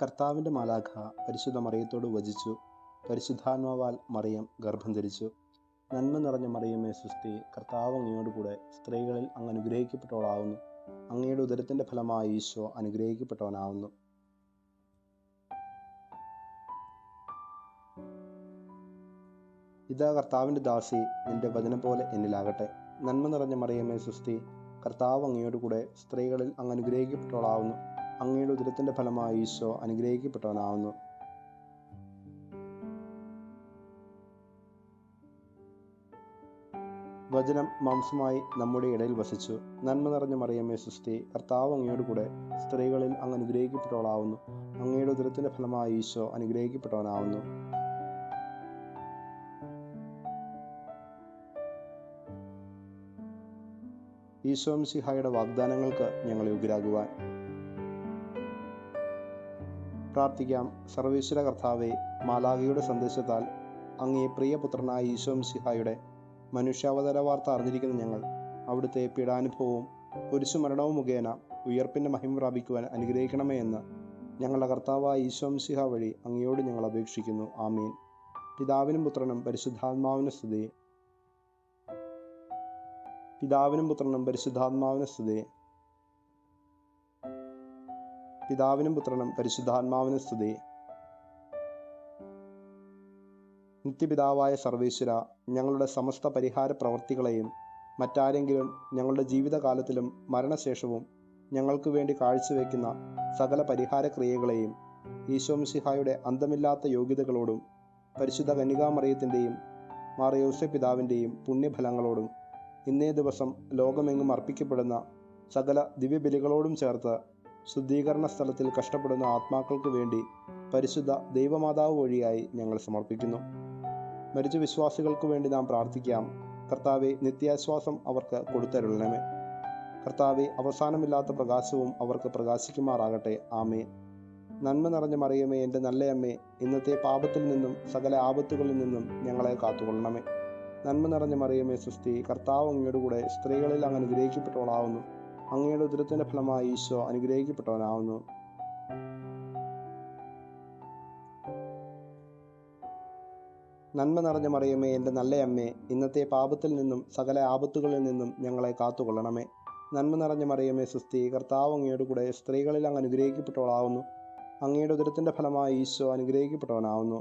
കർത്താവിൻ്റെ മാലാഖ പരിശുദ്ധ മറിയത്തോട് വചിച്ചു. പരിശുദ്ധാത്മാവാൽ മറിയം ഗർഭം ധരിച്ചു. നന്മ നിറഞ്ഞ മറിയമേ സ്വസ്തി, കർത്താവ് അങ്ങയോടുകൂടെ സ്ത്രീകളിൽ അങ്ങ് അനുഗ്രഹിക്കപ്പെട്ടവളാവുന്നു. അങ്ങയുടെ ഉദരത്തിൻ്റെ ഫലമായ ഈശോ അനുഗ്രഹിക്കപ്പെട്ടവനാവുന്നു. ഇതാ കർത്താവിൻ്റെ ദാസി, നിന്റെ വചനം പോലെ എന്നിലാകട്ടെ. നന്മ നിറഞ്ഞ മറിയമേ സ്വസ്തി, കർത്താവ് അങ്ങയോടുകൂടെ സ്ത്രീകളിൽ അങ്ങ് അനുഗ്രഹിക്കപ്പെട്ടവളാവുന്നു. അങ്ങയുടെ ഉദരത്തിൻ്റെ ഫലമായ ഈശോ അനുഗ്രഹിക്കപ്പെട്ടവനാവുന്നു. വചനം മാംസമായി നമ്മുടെ ഇടയിൽ വസിച്ചു. നന്മ നിറഞ്ഞ മറിയമേ സ്വസ്തി, കർത്താവ് അങ്ങയോടുകൂടെ സ്ത്രീകളിൽ അങ്ങ് അനുഗ്രഹിക്കപ്പെട്ടവളാവുന്നു. അങ്ങയുടെ ഉദരത്തിൻ്റെ ഫലമായ ഈശോ അനുഗ്രഹിക്കപ്പെട്ടവനാവുന്നു. ഈശോ മിശിഹായുടെ വാഗ്ദാനങ്ങൾക്ക് ഞങ്ങൾ യോഗ്യരാകുവാൻ പ്രാർത്ഥിക്കാം. സർവേശ്വര കർത്താവേ, മാലാഖയുടെ സന്ദേശത്താൽ അങ്ങേ പ്രിയപുത്രനായ ഈശോ മിശിഹായുടെ മനുഷ്യാവതാര വാർത്ത അറിഞ്ഞിരിക്കുന്ന ഞങ്ങൾ അവിടുത്തെ പീഡാനുഭവവും കുരിശുമരണവും മുഖേന ഉയർപ്പിൻ്റെ മഹിമ പ്രാപിക്കുവാൻ അനുഗ്രഹിക്കണമേ എന്ന് ഞങ്ങളുടെ കർത്താവായ ഈശോ മിശിഹ വഴി അങ്ങയോട് ഞങ്ങൾ അപേക്ഷിക്കുന്നു. ആമീൻ. പിതാവിനും പുത്രനും പരിശുദ്ധാത്മാവിനും സ്തുതി. പിതാവിനും പുത്രനും പരിശുദ്ധാത്മാവിനും സ്തുതി. പിതാവിനും പുത്രനും പരിശുദ്ധാത്മാവിനും സ്തുതി. നിത്യപിതാവായ സർവേശ്വര, ഞങ്ങളുടെ സമസ്ത പരിഹാര പ്രവർത്തികളെയും മറ്റാരെങ്കിലും ഞങ്ങളുടെ ജീവിതകാലത്തിലും മരണശേഷവും ഞങ്ങൾക്ക് വേണ്ടി കാഴ്ചവെക്കുന്ന സകല പരിഹാര ക്രിയകളെയും ഈശോ മിശിഹായുടെ അന്തമില്ലാത്ത യോഗ്യതകളോടും പരിശുദ്ധ കന്യകാമറിയത്തിൻ്റെയും മാർ യോസേപ്പ് പിതാവിൻ്റെയും പുണ്യഫലങ്ങളോടും ഇന്നേ ദിവസം ലോകമെങ്ങും അർപ്പിക്കപ്പെടുന്ന സകല ദിവ്യബലികളോടും ചേർത്ത് ശുദ്ധീകരണ സ്ഥലത്തിൽ കഷ്ടപ്പെടുന്ന ആത്മാക്കൾക്ക് വേണ്ടി പരിശുദ്ധ ദൈവമാതാവ് വഴിയായി ഞങ്ങൾ സമർപ്പിക്കുന്നു. മരിച്ച വിശ്വാസികൾക്ക് വേണ്ടി നാം പ്രാർത്ഥിക്കാം. കർത്താവെ, നിത്യാശ്വാസം അവർക്ക് കൊടുത്തരുളണമേ. കർത്താവെ, അവസാനമില്ലാത്ത പ്രകാശവും അവർക്ക് പ്രകാശിക്കുമാറാകട്ടെ. ആമേൻ. നന്മ നിറഞ്ഞ മറിയമേ, എൻ്റെ നല്ല അമ്മേ, ഇന്നത്തെ പാപത്തിൽ നിന്നും സകല ആപത്തുകളിൽ നിന്നും ഞങ്ങളെ കാത്തുകൊള്ളണമേ. നന്മ നിറഞ്ഞ മറിയമേ സ്വസ്തി, കർത്താവ് അങ്ങയുടെ കൂടെ സ്ത്രീകളിൽ അങ്ങ് അനുഗ്രഹിക്കപ്പെട്ടവളാവുന്നു. അങ്ങയുടെ ഉദരത്തിൻ്റെ ഫലമായി ഈശോ അനുഗ്രഹിക്കപ്പെട്ടവനാവുന്നു. നന്മ നിറഞ്ഞ മറിയമേ, എൻ്റെ നല്ല അമ്മേ, ഇന്നത്തെ പാപത്തിൽ നിന്നും സകല ആപത്തുകളിൽ നിന്നും ഞങ്ങളെ കാത്തുകൊള്ളണമേ. നന്മ നിറഞ്ഞ മറിയമേ സ്വസ്തി, കർത്താവ് അങ്ങയുടെ കൂടെ സ്ത്രീകളിൽ അങ്ങ് അനുഗ്രഹിക്കപ്പെട്ടവളാവുന്നു. അങ്ങയുടെ ഉദരത്തിൻ്റെ ഫലമായി ഈശോ അനുഗ്രഹിക്കപ്പെട്ടവനാവുന്നു.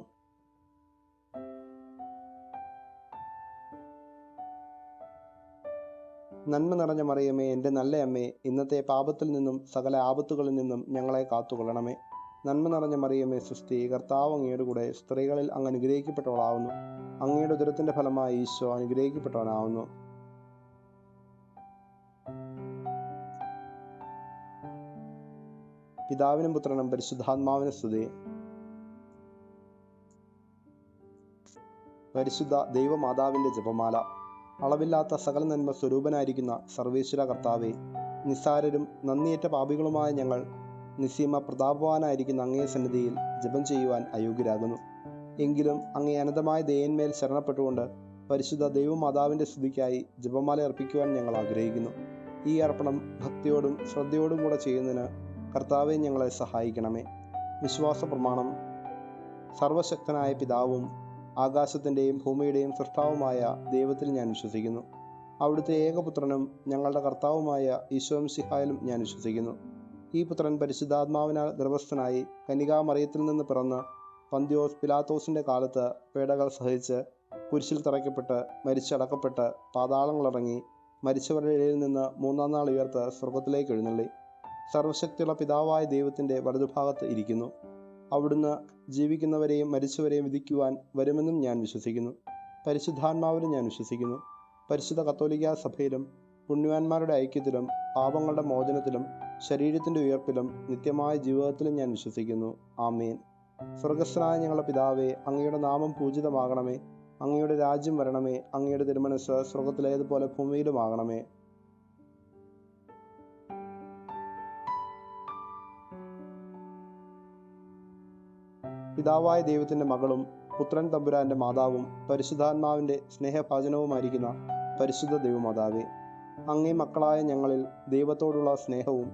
നന്മ നിറഞ്ഞ മറിയമേ, എൻ്റെ നല്ല അമ്മേ, ഇന്നത്തെ പാപത്തിൽ നിന്നും സകല ആപത്തുകളിൽ നിന്നും ഞങ്ങളെ കാത്തുകൊള്ളണമേ. നന്മ നിറഞ്ഞ മറിയമേ സ്വസ്തി, കർത്താവ് അങ്ങയുടെ കൂടെ സ്ത്രീകളിൽ അങ്ങ് അനുഗ്രഹിക്കപ്പെട്ടവളാവുന്നു. അങ്ങയുടെ ഉദരത്തിൻ്റെ ഫലമായി ഈശോ അനുഗ്രഹിക്കപ്പെട്ടവനാവുന്നു. പിതാവിനും പുത്രനും പരിശുദ്ധാത്മാവിനും സ്തുതി. പരിശുദ്ധ ദൈവമാതാവിൻ്റെ ജപമാല. അളവില്ലാത്ത സകല നന്മ സ്വരൂപനായിരിക്കുന്ന സർവേശ്വര കർത്താവെ, നിസ്സാരരും നന്ദിയേറ്റ പാപികളുമായ ഞങ്ങൾ നിസ്സീമ പ്രതാപവാനായിരിക്കുന്ന അങ്ങേ സന്നിധിയിൽ ജപം ചെയ്യുവാൻ അയോഗ്യരാകുന്നു. എങ്കിലും അങ്ങേ അനന്തമായ ദയന്മേൽ ശരണപ്പെട്ടുകൊണ്ട് പരിശുദ്ധ ദൈവമാതാവിൻ്റെ സ്തുതിക്കായി ജപമാല അർപ്പിക്കുവാൻ ഞങ്ങൾ ആഗ്രഹിക്കുന്നു. ഈ അർപ്പണം ഭക്തിയോടും ശ്രദ്ധയോടും കൂടെ ചെയ്യുന്നതിന് കർത്താവെ ഞങ്ങളെ സഹായിക്കണമേ. വിശ്വാസ പ്രമാണം. സർവശക്തനായ പിതാവും ആകാശത്തിൻ്റെയും ഭൂമിയുടെയും സൃഷ്ടാവുമായ ദൈവത്തിൽ ഞാൻ വിശ്വസിക്കുന്നു. അവിടുത്തെ ഏകപുത്രനും ഞങ്ങളുടെ കർത്താവുമായ ഈശോ മിശിഹായിലും ഞാൻ വിശ്വസിക്കുന്നു. ഈ പുത്രൻ പരിശുദ്ധാത്മാവിനാൽ ഗർഭസ്ഥനായി കന്യകാമറിയത്തിൽ നിന്ന് പിറന്ന് പന്തിയോസ് പിലാത്തോസിൻ്റെ കാലത്ത് പീഡകൾ സഹിച്ച് കുരിശിൽ തറയ്ക്കപ്പെട്ട് മരിച്ചടക്കപ്പെട്ട് പാതാളങ്ങളിറങ്ങി മരിച്ചവരുടെ ഇടയിൽ നിന്ന് മൂന്നാം നാൾ ഉയർത്ത് സ്വർഗത്തിലേക്ക് എഴുന്നള്ളി സർവശക്തിയുള്ള പിതാവായ ദൈവത്തിൻ്റെ വലതുഭാഗത്ത് ഇരിക്കുന്നു. അവിടുന്ന് ജീവിക്കുന്നവരെയും മരിച്ചവരെയും വിധിക്കുവാൻ വരുമെന്നും ഞാൻ വിശ്വസിക്കുന്നു. പരിശുദ്ധാത്മാവിലും ഞാൻ വിശ്വസിക്കുന്നു. പരിശുദ്ധ കത്തോലിക്കാ സഭയിലും പുണ്യവാന്മാരുടെ ഐക്യത്തിലും പാപങ്ങളുടെ മോചനത്തിലും ശരീരത്തിൻ്റെ ഉയർപ്പിലും നിത്യമായ ജീവിതത്തിലും ഞാൻ വിശ്വസിക്കുന്നു. ആമേൻ. സ്വർഗസ്ഥനായ ഞങ്ങളുടെ പിതാവേ, അങ്ങയുടെ നാമം പൂജിതമാകണമേ. അങ്ങയുടെ രാജ്യം വരണമേ. അങ്ങയുടെ തിരുമനസ്സ് സ്വർഗത്തിലേതുപോലെ ഭൂമിയിലുമാകണമേ. പിതാവായ ദൈവത്തിൻ്റെ മകളും പുത്രൻ തമ്പുരാൻ്റെ മാതാവും പരിശുദ്ധാത്മാവിൻ്റെ സ്നേഹഭാജനവുമായിരിക്കുന്ന പരിശുദ്ധ ദൈവമാതാവേ, അങ്ങേ മക്കളായ ഞങ്ങളിൽ ദൈവത്തോടുള്ള സ്നേഹവും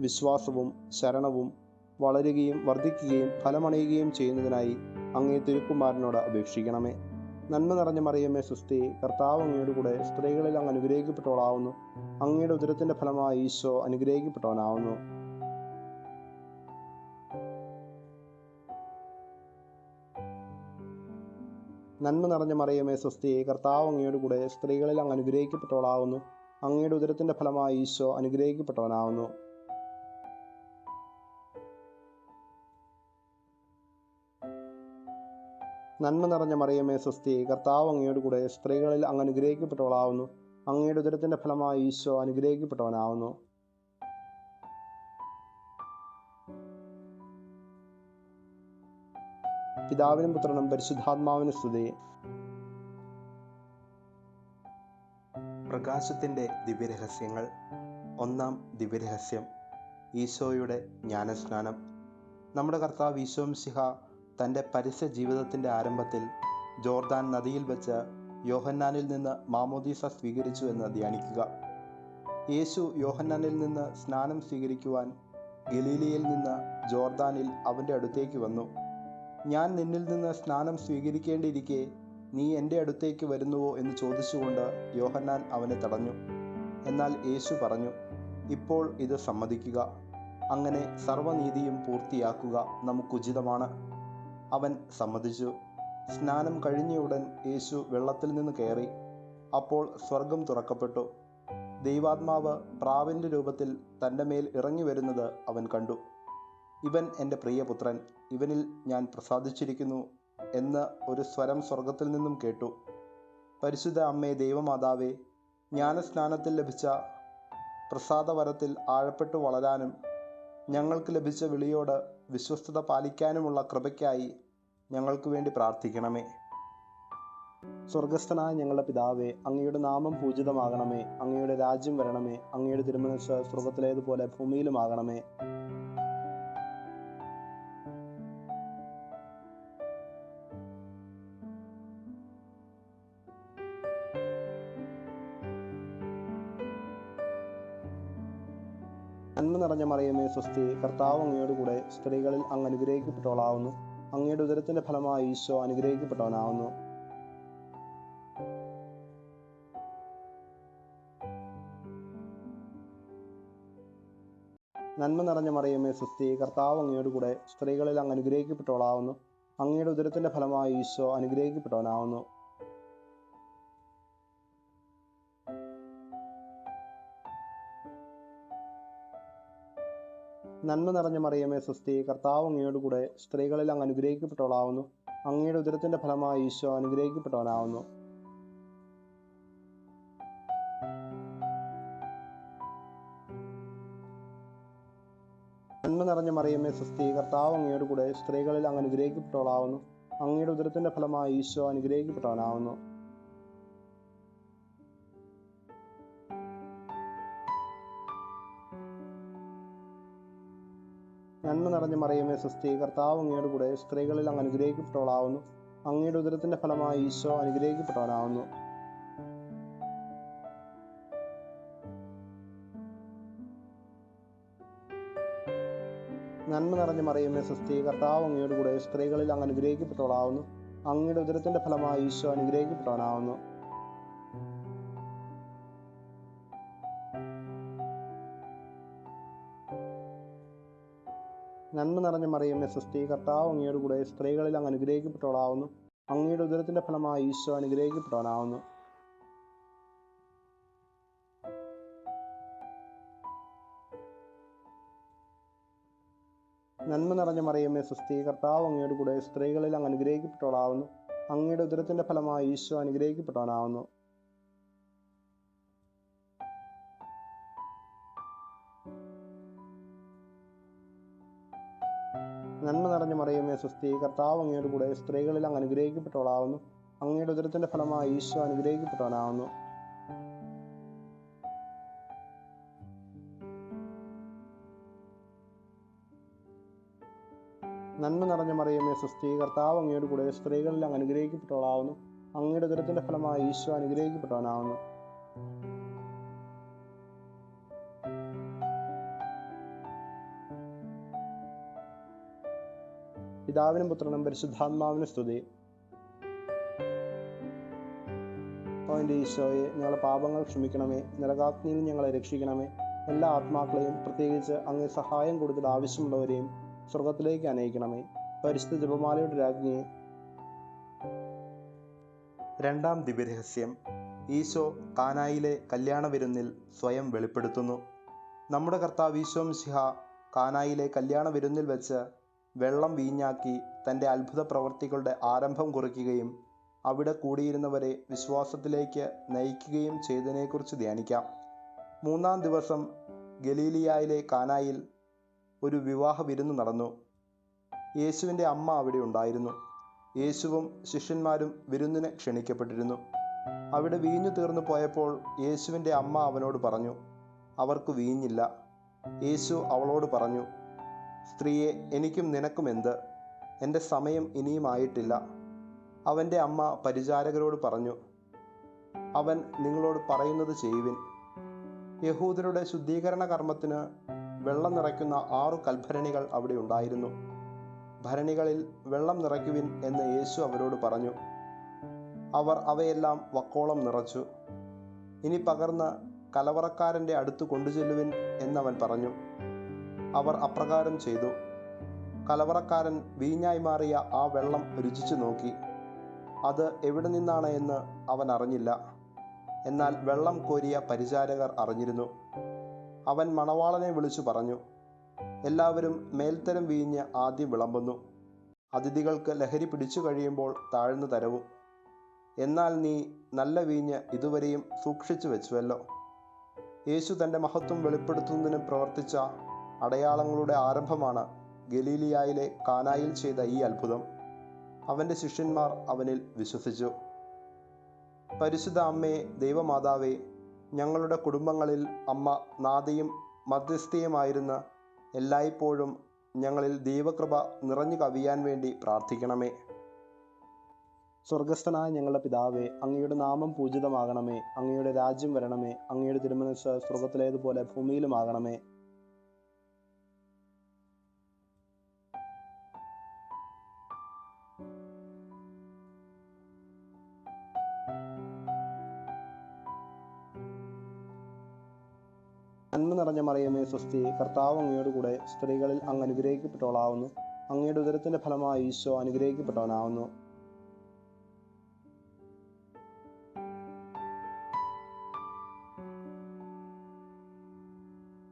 വിശ്വാസവും ശരണവും വളരുകയും വർദ്ധിക്കുകയും ഫലമണിയുകയും ചെയ്യുന്നതിനായി അങ്ങേ തിരുക്കുമാരനോട് അപേക്ഷിക്കണമേ. നന്മ നിറഞ്ഞ മറിയമേ സ്വസ്തി, കർത്താവ് അങ്ങയോട് കൂടെ സ്ത്രീകളിൽ അങ്ങ് അനുഗ്രഹിക്കപ്പെട്ടവളാവുന്നു. അങ്ങയുടെ ഉദരത്തിൻ്റെ ഫലമായി ഈശോ അനുഗ്രഹിക്കപ്പെട്ടവനാവുന്നു. നന്മ നിറഞ്ഞ മറിയമേ സ്വസ്തി, കർത്താവ് അങ്ങയോട് കൂടെ സ്ത്രീകളിൽ അങ്ങ് അനുഗ്രഹിക്കപ്പെട്ടവളാവുന്നു. അങ്ങയുടെ ഉദരത്തിൻ്റെ ഫലമായി ഈശോ അനുഗ്രഹിക്കപ്പെട്ടവനാവുന്നു. നന്മ നിറഞ്ഞ മറിയമേ സ്വസ്തി, കർത്താവ് അങ്ങയോട് കൂടെ സ്ത്രീകളിൽ അങ്ങ് അനുഗ്രഹിക്കപ്പെട്ടവളാവുന്നു. അങ്ങയുടെ ഉദരത്തിൻ്റെ ഫലമായി ഈശോ അനുഗ്രഹിക്കപ്പെട്ടവനാവുന്നു. പിതാവിനും പുത്രനും പരിശുദ്ധാത്മാവിനും സ്തുതി. പ്രകാശത്തിൻ്റെ ദിവ്യരഹസ്യങ്ങൾ. ഒന്നാം ദിവ്യരഹസ്യം, ഈശോയുടെ ജ്ഞാനസ്നാനം. നമ്മുടെ കർത്താവ് ഈശോ മിശിഹ തൻ്റെ പരസ്യ ജീവിതത്തിൻ്റെ ആരംഭത്തിൽ ജോർദാൻ നദിയിൽ വെച്ച് യോഹന്നാനിൽ നിന്ന് മാമോദീസ സ്വീകരിച്ചു എന്ന് ധ്യാനിക്കുക. യേശു യോഹന്നാനിൽ നിന്ന് സ്നാനം സ്വീകരിക്കുവാൻ ഗലീലയിൽ നിന്ന് ജോർദാനിൽ അവൻ്റെ അടുത്തേക്ക് വന്നു. ഞാൻ നിന്നിൽ നിന്ന് സ്നാനം സ്വീകരിക്കേണ്ടിയിരിക്കെ നീ എൻ്റെ അടുത്തേക്ക് വരുന്നുവോ എന്ന് ചോദിച്ചുകൊണ്ട് യോഹന്നാൻ അവനെ തടഞ്ഞു. എന്നാൽ യേശു പറഞ്ഞു, ഇപ്പോൾ ഇത് സമ്മതിക്കുക, അങ്ങനെ സർവ്വനീതിയും പൂർത്തിയാക്കുക നമുക്കുചിതമാണ്. അവൻ സമ്മതിച്ചു. സ്നാനം കഴിഞ്ഞയുടൻ യേശു വെള്ളത്തിൽ നിന്ന് കയറി. അപ്പോൾ സ്വർഗം തുറക്കപ്പെട്ടു. ദൈവാത്മാവ് പ്രാവിൻ്റെ രൂപത്തിൽ തൻ്റെ മേൽ ഇറങ്ങി വരുന്നത് അവൻ കണ്ടു. ഇവൻ എൻ്റെ പ്രിയപുത്രൻ, ഇവനിൽ ഞാൻ പ്രസാദിച്ചിരിക്കുന്നു എന്ന് ഒരു സ്വരം സ്വർഗത്തിൽ നിന്നും കേട്ടു. പരിശുദ്ധ അമ്മേ ദൈവമാതാവേ, ജ്ഞാനസ്നാനത്തിൽ ലഭിച്ച പ്രസാദവരത്തിൽ ആഴപ്പെട്ടു വളരാനും ഞങ്ങൾക്ക് ലഭിച്ച വിളിയോട് വിശ്വസ്തത പാലിക്കാനുമുള്ള കൃപയ്ക്കായി ഞങ്ങൾക്ക് വേണ്ടി പ്രാർത്ഥിക്കണമേ. സ്വർഗസ്ഥനായ ഞങ്ങളുടെ പിതാവേ, അങ്ങയുടെ നാമം പൂജിതമാകണമേ. അങ്ങയുടെ രാജ്യം വരണമേ. അങ്ങയുടെ തിരുമനസ്സ് സ്വർഗത്തിലേതുപോലെ ഭൂമിയിലുമാകണമേ. നന്മ നിറഞ്ഞ മറിയമേ സ്വസ്തി, കർത്താവ് അങ്ങയോട് കൂടെ സ്ത്രീകളിൽ അങ്ങ് അനുഗ്രഹിക്കപ്പെട്ടവളാവുന്നു. അങ്ങയുടെ ഉദരത്തിൻ്റെ ഫലമായി ഈശോ അനുഗ്രഹിക്കപ്പെട്ടവനാവുന്നു. നന്മ നിറഞ്ഞ മറിയമേ സ്വസ്തി, കർത്താവ് അങ്ങയോട് കൂടെ സ്ത്രീകളിൽ അങ്ങ് അനുഗ്രഹിക്കപ്പെട്ടവളാവുന്നു. അങ്ങയുടെ ഉദരത്തിൻ്റെ ഫലമായി ഈശോ അനുഗ്രഹിക്കപ്പെട്ടവനാവുന്നു. നന്മ നിറഞ്ഞ മറിയമേ സ്വസ്തി, കർത്താവ് അങ്ങയോട് കൂടെ സ്ത്രീകളിൽ അങ്ങ് അനുഗ്രഹിക്കപ്പെട്ടവളാവുന്നു. അങ്ങയുടെ ഉദരത്തിൻ്റെ ഫലമായി ഈശോ അനുഗ്രഹിക്കപ്പെട്ടവനാവുന്നു. നന്മ നിറഞ്ഞ മറിയമേ സ്വസ്തി, കർത്താവ് അങ്ങയോട് കൂടെ സ്ത്രീകളിൽ അങ്ങ് അനുഗ്രഹിക്കപ്പെട്ടവളാവുന്നു. അങ്ങയുടെ ഉദരത്തിൻ്റെ ഫലമായി ഈശോ അനുഗ്രഹിക്കപ്പെട്ടവനാവുന്നു. നന്മ നിറഞ്ഞ മറിയമേ സ്വസ്തി, കർത്താവ് അങ്ങയോട് കൂടെ സ്ത്രീകളിൽ അങ്ങ് അനുഗ്രഹിക്കപ്പെട്ടവളാവുന്നു. അങ്ങയുടെ ഉദരത്തിൻ്റെ ഫലമായി ഈശോ അനുഗ്രഹിക്കപ്പെട്ടവനാവുന്നു. നന്മ നിറഞ്ഞ മറിയമേ സ്വസ്തി, കർത്താവ് അങ്ങയോട് കൂടെ സ്ത്രീകളിൽ അങ്ങ് അനുഗ്രഹിക്കപ്പെട്ടവളാവുന്നു. അങ്ങയുടെ ഉദരത്തിൻ്റെ ഫലമായി ഈശോ അനുഗ്രഹിക്കപ്പെട്ടവനാവുന്നു. നന്മ നിറഞ്ഞ മറിയമേ സ്വസ്തി, കർത്താവ് അങ്ങയോട് കൂടെ സ്ത്രീകളിൽ അങ്ങ് അനുഗ്രഹിക്കപ്പെട്ടവളാവുന്നു. അങ്ങയുടെ ഉദരത്തിൻ്റെ ഫലമായി ഈശോ അനുഗ്രഹിക്കപ്പെട്ടവനാവുന്നു. നന്മ നിറഞ്ഞ മറിയമേ സ്വസ്തി, കർത്താവ് അങ്ങയോട് കൂടെ സ്ത്രീകളിൽ അങ്ങ് അനുഗ്രഹിക്കപ്പെട്ടവളാവുന്നു. അങ്ങയുടെ ഉദരത്തിൻ്റെ ഫലമായി ഈശോ അനുഗ്രഹിക്കപ്പെട്ടവനാവുന്നു. നന്മ നിറഞ്ഞ മറിയമേ സ്വസ്തി, കർത്താവ് അങ്ങയോട് കൂടെ സ്ത്രീകളിൽ അങ്ങ് അനുഗ്രഹിക്കപ്പെട്ടവളാവുന്നു. അങ്ങയുടെ ഉദരത്തിൻ്റെ ഫലമായി ഈശോ അനുഗ്രഹിക്കപ്പെട്ടവനാവുന്നു. നന്മ നിറഞ്ഞ മറിയമേ സ്വസ്തി, കർത്താവ് അങ്ങയോട് കൂടെ സ്ത്രീകളിൽ അങ്ങ് അനുഗ്രഹിക്കപ്പെട്ടവളാവുന്നു. അങ്ങയുടെ ഉദരത്തിൻ്റെ ഫലമായി ഈശോ അനുഗ്രഹിക്കപ്പെട്ടവനാവുന്നു. പിതാവിനും പുത്രനും പരിശുദ്ധാത്മാവിനും സ്തുതി. എൻ്റെ ഈശോയെ, ഞങ്ങളുടെ പാപങ്ങൾ ക്ഷമിക്കണമേ. നരകാഗ്നിയിൽ ഞങ്ങളെ രക്ഷിക്കണമേ. എല്ലാ ആത്മാക്കളെയും, പ്രത്യേകിച്ച് അങ്ങേ സഹായം കൂടുതൽ ആവശ്യമുള്ളവരെയും സ്വർഗത്തിലേക്ക് അനയിക്കണമേ. പരിശുദ്ധ ജപമാലയുടെ രാജ്ഞിയെ. രണ്ടാം ദിവ്യരഹസ്യം. ഈശോ കാനായിലെ കല്യാണ വിരുന്നിൽ സ്വയം വെളിപ്പെടുത്തുന്നു. നമ്മുടെ കർത്താവ് ഈശോ മിശിഹ കാനായിലെ കല്യാണ വിരുന്നിൽ വെച്ച് വെള്ളം വീഞ്ഞാക്കി തൻ്റെ അത്ഭുത പ്രവൃത്തികളുടെ ആരംഭം കുറിക്കുകയും അവിടെ കൂടിയിരുന്നവരെ വിശ്വാസത്തിലേക്ക് നയിക്കുകയും ചെയ്തതിനെക്കുറിച്ച് ധ്യാനിക്കാം. മൂന്നാം ദിവസം ഗലീലിയായിലെ കാനായിൽ ഒരു വിവാഹ വിരുന്ന് നടന്നു. യേശുവിൻ്റെ അമ്മ അവിടെ ഉണ്ടായിരുന്നു. യേശുവും ശിഷ്യന്മാരും വിരുന്നിന് ക്ഷണിക്കപ്പെട്ടിരുന്നു. അവിടെ വീഞ്ഞു തീർന്നു പോയപ്പോൾ യേശുവിൻ്റെ അമ്മ അവനോട് പറഞ്ഞു, അവർക്ക് വീഞ്ഞില്ല. യേശു അവളോട് പറഞ്ഞു, സ്ത്രീയെ, എനിക്കും നിനക്കും എന്ത്? എൻ്റെ സമയം ഇനിയും ആയിട്ടില്ല. അവൻ്റെ അമ്മ പരിചാരകരോട് പറഞ്ഞു, അവൻ നിങ്ങളോട് പറയുന്നത് ചെയ്യുവിൻ. യഹൂദരുടെ ശുദ്ധീകരണ കർമ്മത്തിന് വെള്ളം നിറയ്ക്കുന്ന 6 കൽഭരണികൾ അവിടെ ഉണ്ടായിരുന്നു. ഭരണികളിൽ വെള്ളം നിറയ്ക്കുവിൻ എന്ന് യേശു അവരോട് പറഞ്ഞു. അവർ അവയെല്ലാം വക്കോളം നിറച്ചു. ഇനി പകർന്ന് കലവറക്കാരൻ്റെ അടുത്ത് കൊണ്ടുചെല്ലുവിൻ എന്നവൻ പറഞ്ഞു. അവർ അപ്രകാരം ചെയ്തു. കലവറക്കാരൻ വീഞ്ഞായി മാറിയ ആ വെള്ളം രുചിച്ചു നോക്കി. അത് എവിടെ നിന്നാണ് എന്ന് അവൻ അറിഞ്ഞില്ല. എന്നാൽ വെള്ളം കോരിയ പരിചാരകർ അറിഞ്ഞിരുന്നു. അവൻ മണവാളനെ വിളിച്ചു പറഞ്ഞു, എല്ലാവരും മേൽത്തരം വീഞ്ഞ് ആദ്യം വിളമ്പുന്നു. അതിഥികൾക്ക് ലഹരി പിടിച്ചു കഴിയുമ്പോൾ താഴ്ന്നു തരവും. എന്നാൽ നീ നല്ല വീഞ്ഞ് ഇതുവരെയും സൂക്ഷിച്ചു വെച്ചുവല്ലോ. യേശു തൻ്റെ മഹത്വം വെളിപ്പെടുത്തുന്നതിന് പ്രവർത്തിച്ച അടയാളങ്ങളുടെ ആരംഭമാണ് ഗലീലിയായിലെ കാനായിൽ ചെയ്ത ഈ അത്ഭുതം. അവൻ്റെ ശിഷ്യന്മാർ അവനിൽ വിശ്വസിച്ചു. പരിശുദ്ധ അമ്മേ, ദൈവമാതാവേ, ഞങ്ങളുടെ കുടുംബങ്ങളിൽ അമ്മ നാഥയും മധ്യസ്ഥയുമായിരുന്ന എല്ലായ്പ്പോഴും ഞങ്ങളിൽ ദൈവകൃപ നിറഞ്ഞു കവിയാൻ വേണ്ടി പ്രാർത്ഥിക്കണമേ. സ്വർഗസ്ഥനായ ഞങ്ങളുടെ പിതാവേ, അങ്ങയുടെ നാമം പൂജിതമാകണമേ. അങ്ങയുടെ രാജ്യം വരണമേ. അങ്ങയുടെ തിരുമനസ്സ് സ്വർഗത്തിലേതുപോലെ ഭൂമിയിലുമാകണമേ. നന്മ നിറഞ്ഞ മറിയമേ, സ്വസ്തി, കർത്താവ് അങ്ങയോട് കൂടെ സ്ത്രീകളിൽ അങ്ങ് അനുഗ്രഹിക്കപ്പെട്ടവളാവുന്നു. അങ്ങയുടെ ഉദരത്തിൻ്റെ ഫലമായി ഈശോ അനുഗ്രഹിക്കപ്പെട്ടവനാവുന്നു.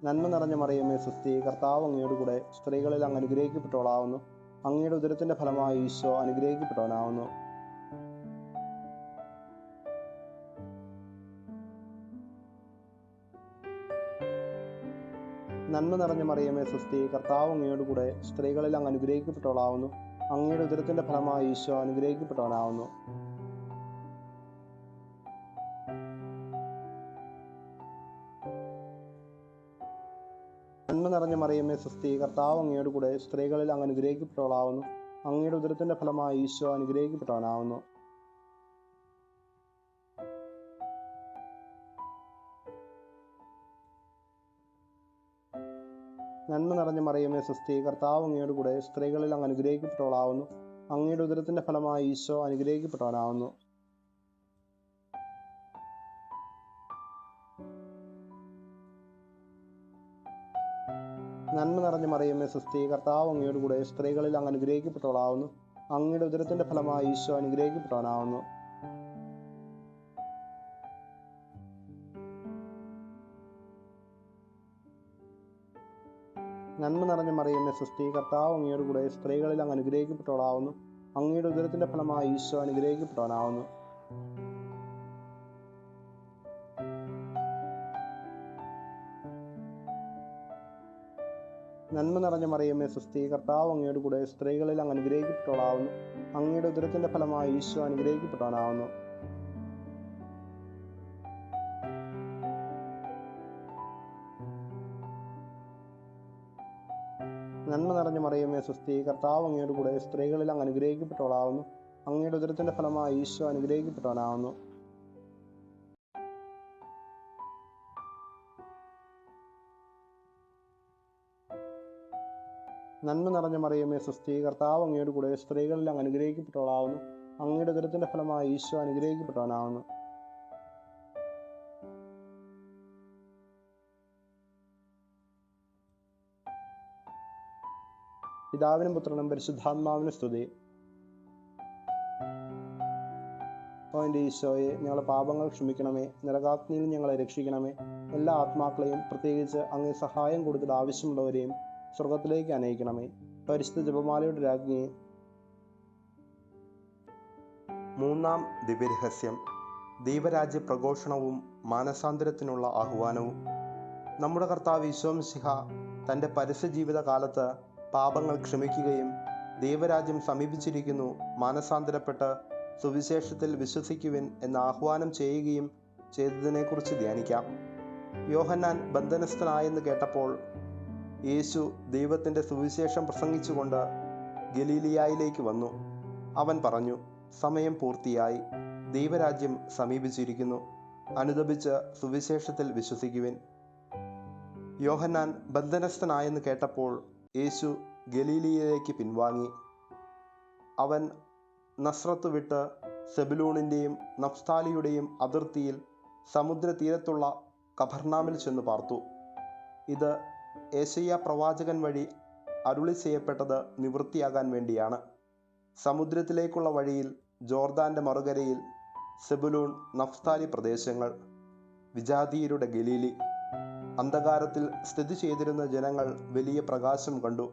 നന്മ നിറഞ്ഞ മറിയമേ, സ്വസ്തി, കർത്താവ് അങ്ങയോട് കൂടെ സ്ത്രീകളിൽ അങ്ങ് അനുഗ്രഹിക്കപ്പെട്ടവളാവുന്നു. അങ്ങയുടെ ഉദരത്തിൻ്റെ ഫലമായി ഈശോ അനുഗ്രഹിക്കപ്പെട്ടവനാവുന്നു. നന്മ നിറഞ്ഞ മറിയമേ, സ്വസ്തി, കർത്താവ് അങ്ങയോട് കൂടെ സ്ത്രീകളിൽ അങ്ങ് അനുഗ്രഹിക്കപ്പെട്ടവളാവുന്നു. അങ്ങയുടെ ഉദരത്തിൻ്റെ ഫലമായി ഈശോ അനുഗ്രഹിക്കപ്പെട്ടവനാവുന്നു. നന്മ നിറഞ്ഞ മറിയമേ, സ്വസ്തി, കർത്താവ് അങ്ങയോട് കൂടെ സ്ത്രീകളിൽ അങ്ങ് അനുഗ്രഹിക്കപ്പെട്ടവളാവുന്നു. അങ്ങയുടെ ഉദരത്തിൻ്റെ ഫലമായി ഈശോ അനുഗ്രഹിക്കപ്പെട്ടവനാവുന്നു. നന്മ നിറഞ്ഞ മറിയമേ, സ്വസ്തി, കർത്താവ് അങ്ങയോട് കൂടെ സ്ത്രീകളിൽ അങ്ങ് അനുഗ്രഹിക്കപ്പെട്ടവളാവുന്നു. അങ്ങയുടെ ഉദരത്തിൻ്റെ ഫലമായി ഈശോ അനുഗ്രഹിക്കപ്പെട്ടവനാവുന്നു. നന്മ നിറഞ്ഞ മറിയമേ, സ്വസ്തി, കർത്താവ് അങ്ങയോട് കൂടെ സ്ത്രീകളിൽ അങ്ങ് അനുഗ്രഹിക്കപ്പെട്ടവളാവുന്നു. അങ്ങയുടെ ഉദരത്തിൻ്റെ ഫലമായി ഈശോ അനുഗ്രഹിക്കപ്പെട്ടവനാവുന്നു. നന്മ നിറഞ്ഞ മറിയമേ, സ്വസ്തി, കർത്താവ് അങ്ങയോട് കൂടെ സ്ത്രീകളിൽ അങ്ങ് അനുഗ്രഹിക്കപ്പെട്ടവളാവുന്നു. അങ്ങയുടെ ഉദരത്തിൻ്റെ ഫലമായി ഈശോ അനുഗ്രഹിക്കപ്പെട്ടവനാവുന്നു. നന്മ നിറഞ്ഞ മറിയമേ, സ്വസ്തി, കർത്താവ് അങ്ങയോട് കൂടെ സ്ത്രീകളിൽ അങ്ങ് അനുഗ്രഹിക്കപ്പെട്ടവളാവുന്നു. അങ്ങയുടെ ഉദരത്തിൻ്റെ ഫലമായി ഈശോ അനുഗ്രഹിക്കപ്പെട്ടവനാവുന്നു. നന്മ നിറഞ്ഞ മറിയമേ, സ്വസ്തി, കർത്താവ് അങ്ങയോട് കൂടെ സ്ത്രീകളിൽ അങ്ങ് അനുഗ്രഹിക്കപ്പെട്ടവളാവുന്നു. അങ്ങയുടെ ഉദരത്തിൻ്റെ ഫലമായി ഈശോ അനുഗ്രഹിക്കപ്പെട്ടവനാവുന്നു. നന്മ നിറഞ്ഞ മറിയമേ സ്വസ്തി, കർത്താവ് അങ്ങയോട് കൂടെ സ്ത്രീകളിൽ അങ്ങ് അനുഗ്രഹിക്കപ്പെട്ടവളാവുന്നു. അങ്ങയുടെ ഉദരത്തിന്റെ ഫലമായി ഈശോ അനുഗ്രഹിക്കപ്പെട്ടവനാവുന്നു. പിതാവിനും പുത്രനും പരിശുദ്ധാത്മാവിനും സ്തുതി. ഓ എൻ്റെ ഈശോയെ, ഞങ്ങളുടെ പാപങ്ങൾ ക്ഷമിക്കണമേ, നരകാഗ്നിയിൽ ഞങ്ങളെ രക്ഷിക്കണമേ. എല്ലാ ആത്മാക്കളെയും, പ്രത്യേകിച്ച് അങ്ങ് സഹായം കൊടുത്തിട്ട് ആവശ്യമുള്ളവരെയും സ്വർഗത്തിലേക്ക് അനയിക്കണമേ. പരിശുദ്ധ ജപമാലയുടെ രാജ്ഞിയെ. മൂന്നാം ദിവ്യരഹസ്യം, ദൈവരാജ്യ പ്രഘോഷണവും മാനസാന്തരത്തിനുള്ള ആഹ്വാനവും. നമ്മുടെ കർത്താവ് ഈശോ മിശിഹ തൻ്റെ പരസ്യ ജീവിത കാലത്ത് പാപങ്ങൾ ക്ഷമിക്കുകയും ദൈവരാജ്യം സമീപിച്ചിരിക്കുന്നു, മാനസാന്തരപ്പെട്ട് സുവിശേഷത്തിൽ വിശ്വസിക്കുവിൻ എന്ന് ആഹ്വാനം ചെയ്യുകയും ചെയ്തതിനെക്കുറിച്ച് ധ്യാനിക്കാം. യോഹന്നാൻ ബന്ധനസ്ഥനായെന്ന് കേട്ടപ്പോൾ യേശു ദൈവത്തിൻ്റെ സുവിശേഷം പ്രസംഗിച്ചുകൊണ്ട് ഗലീലിയായിലേക്ക് വന്നു. അവൻ പറഞ്ഞു, സമയം പൂർത്തിയായി, ദൈവരാജ്യം സമീപിച്ചിരിക്കുന്നു, അനുതപിച്ച് സുവിശേഷത്തിൽ വിശ്വസിക്കുവിൻ. യോഹന്നാൻ ബന്ധനസ്ഥനായെന്ന് കേട്ടപ്പോൾ യേശു ഗലീലിയയിലേക്ക് പിൻവാങ്ങി. അവൻ നസ്രത്ത് വിട്ട് സെബുലൂണിൻ്റെയും നഫ്താലിയുടെയും അതിർത്തിയിൽ സമുദ്രതീരത്തുള്ള കഫർനാമിൽ ചെന്ന് പാർത്തു. ഇത് യെശയ്യാ പ്രവാചകൻ വഴി അരുളി ചെയ്യപ്പെട്ടത് നിവൃത്തിയാകാൻ വേണ്ടിയാണ്. സമുദ്രത്തിലേക്കുള്ള വഴിയിൽ ജോർദാൻ്റെ മറുകരയിൽ സെബുലൂൺ, നഫ്താലി പ്രദേശങ്ങൾ, വിജാതീയരുടെ ഗലീലി. അന്ധകാരത്തിൽ സ്ഥിതി ചെയ്തിരുന്ന ജനങ്ങൾ വലിയ പ്രകാശം കണ്ടു.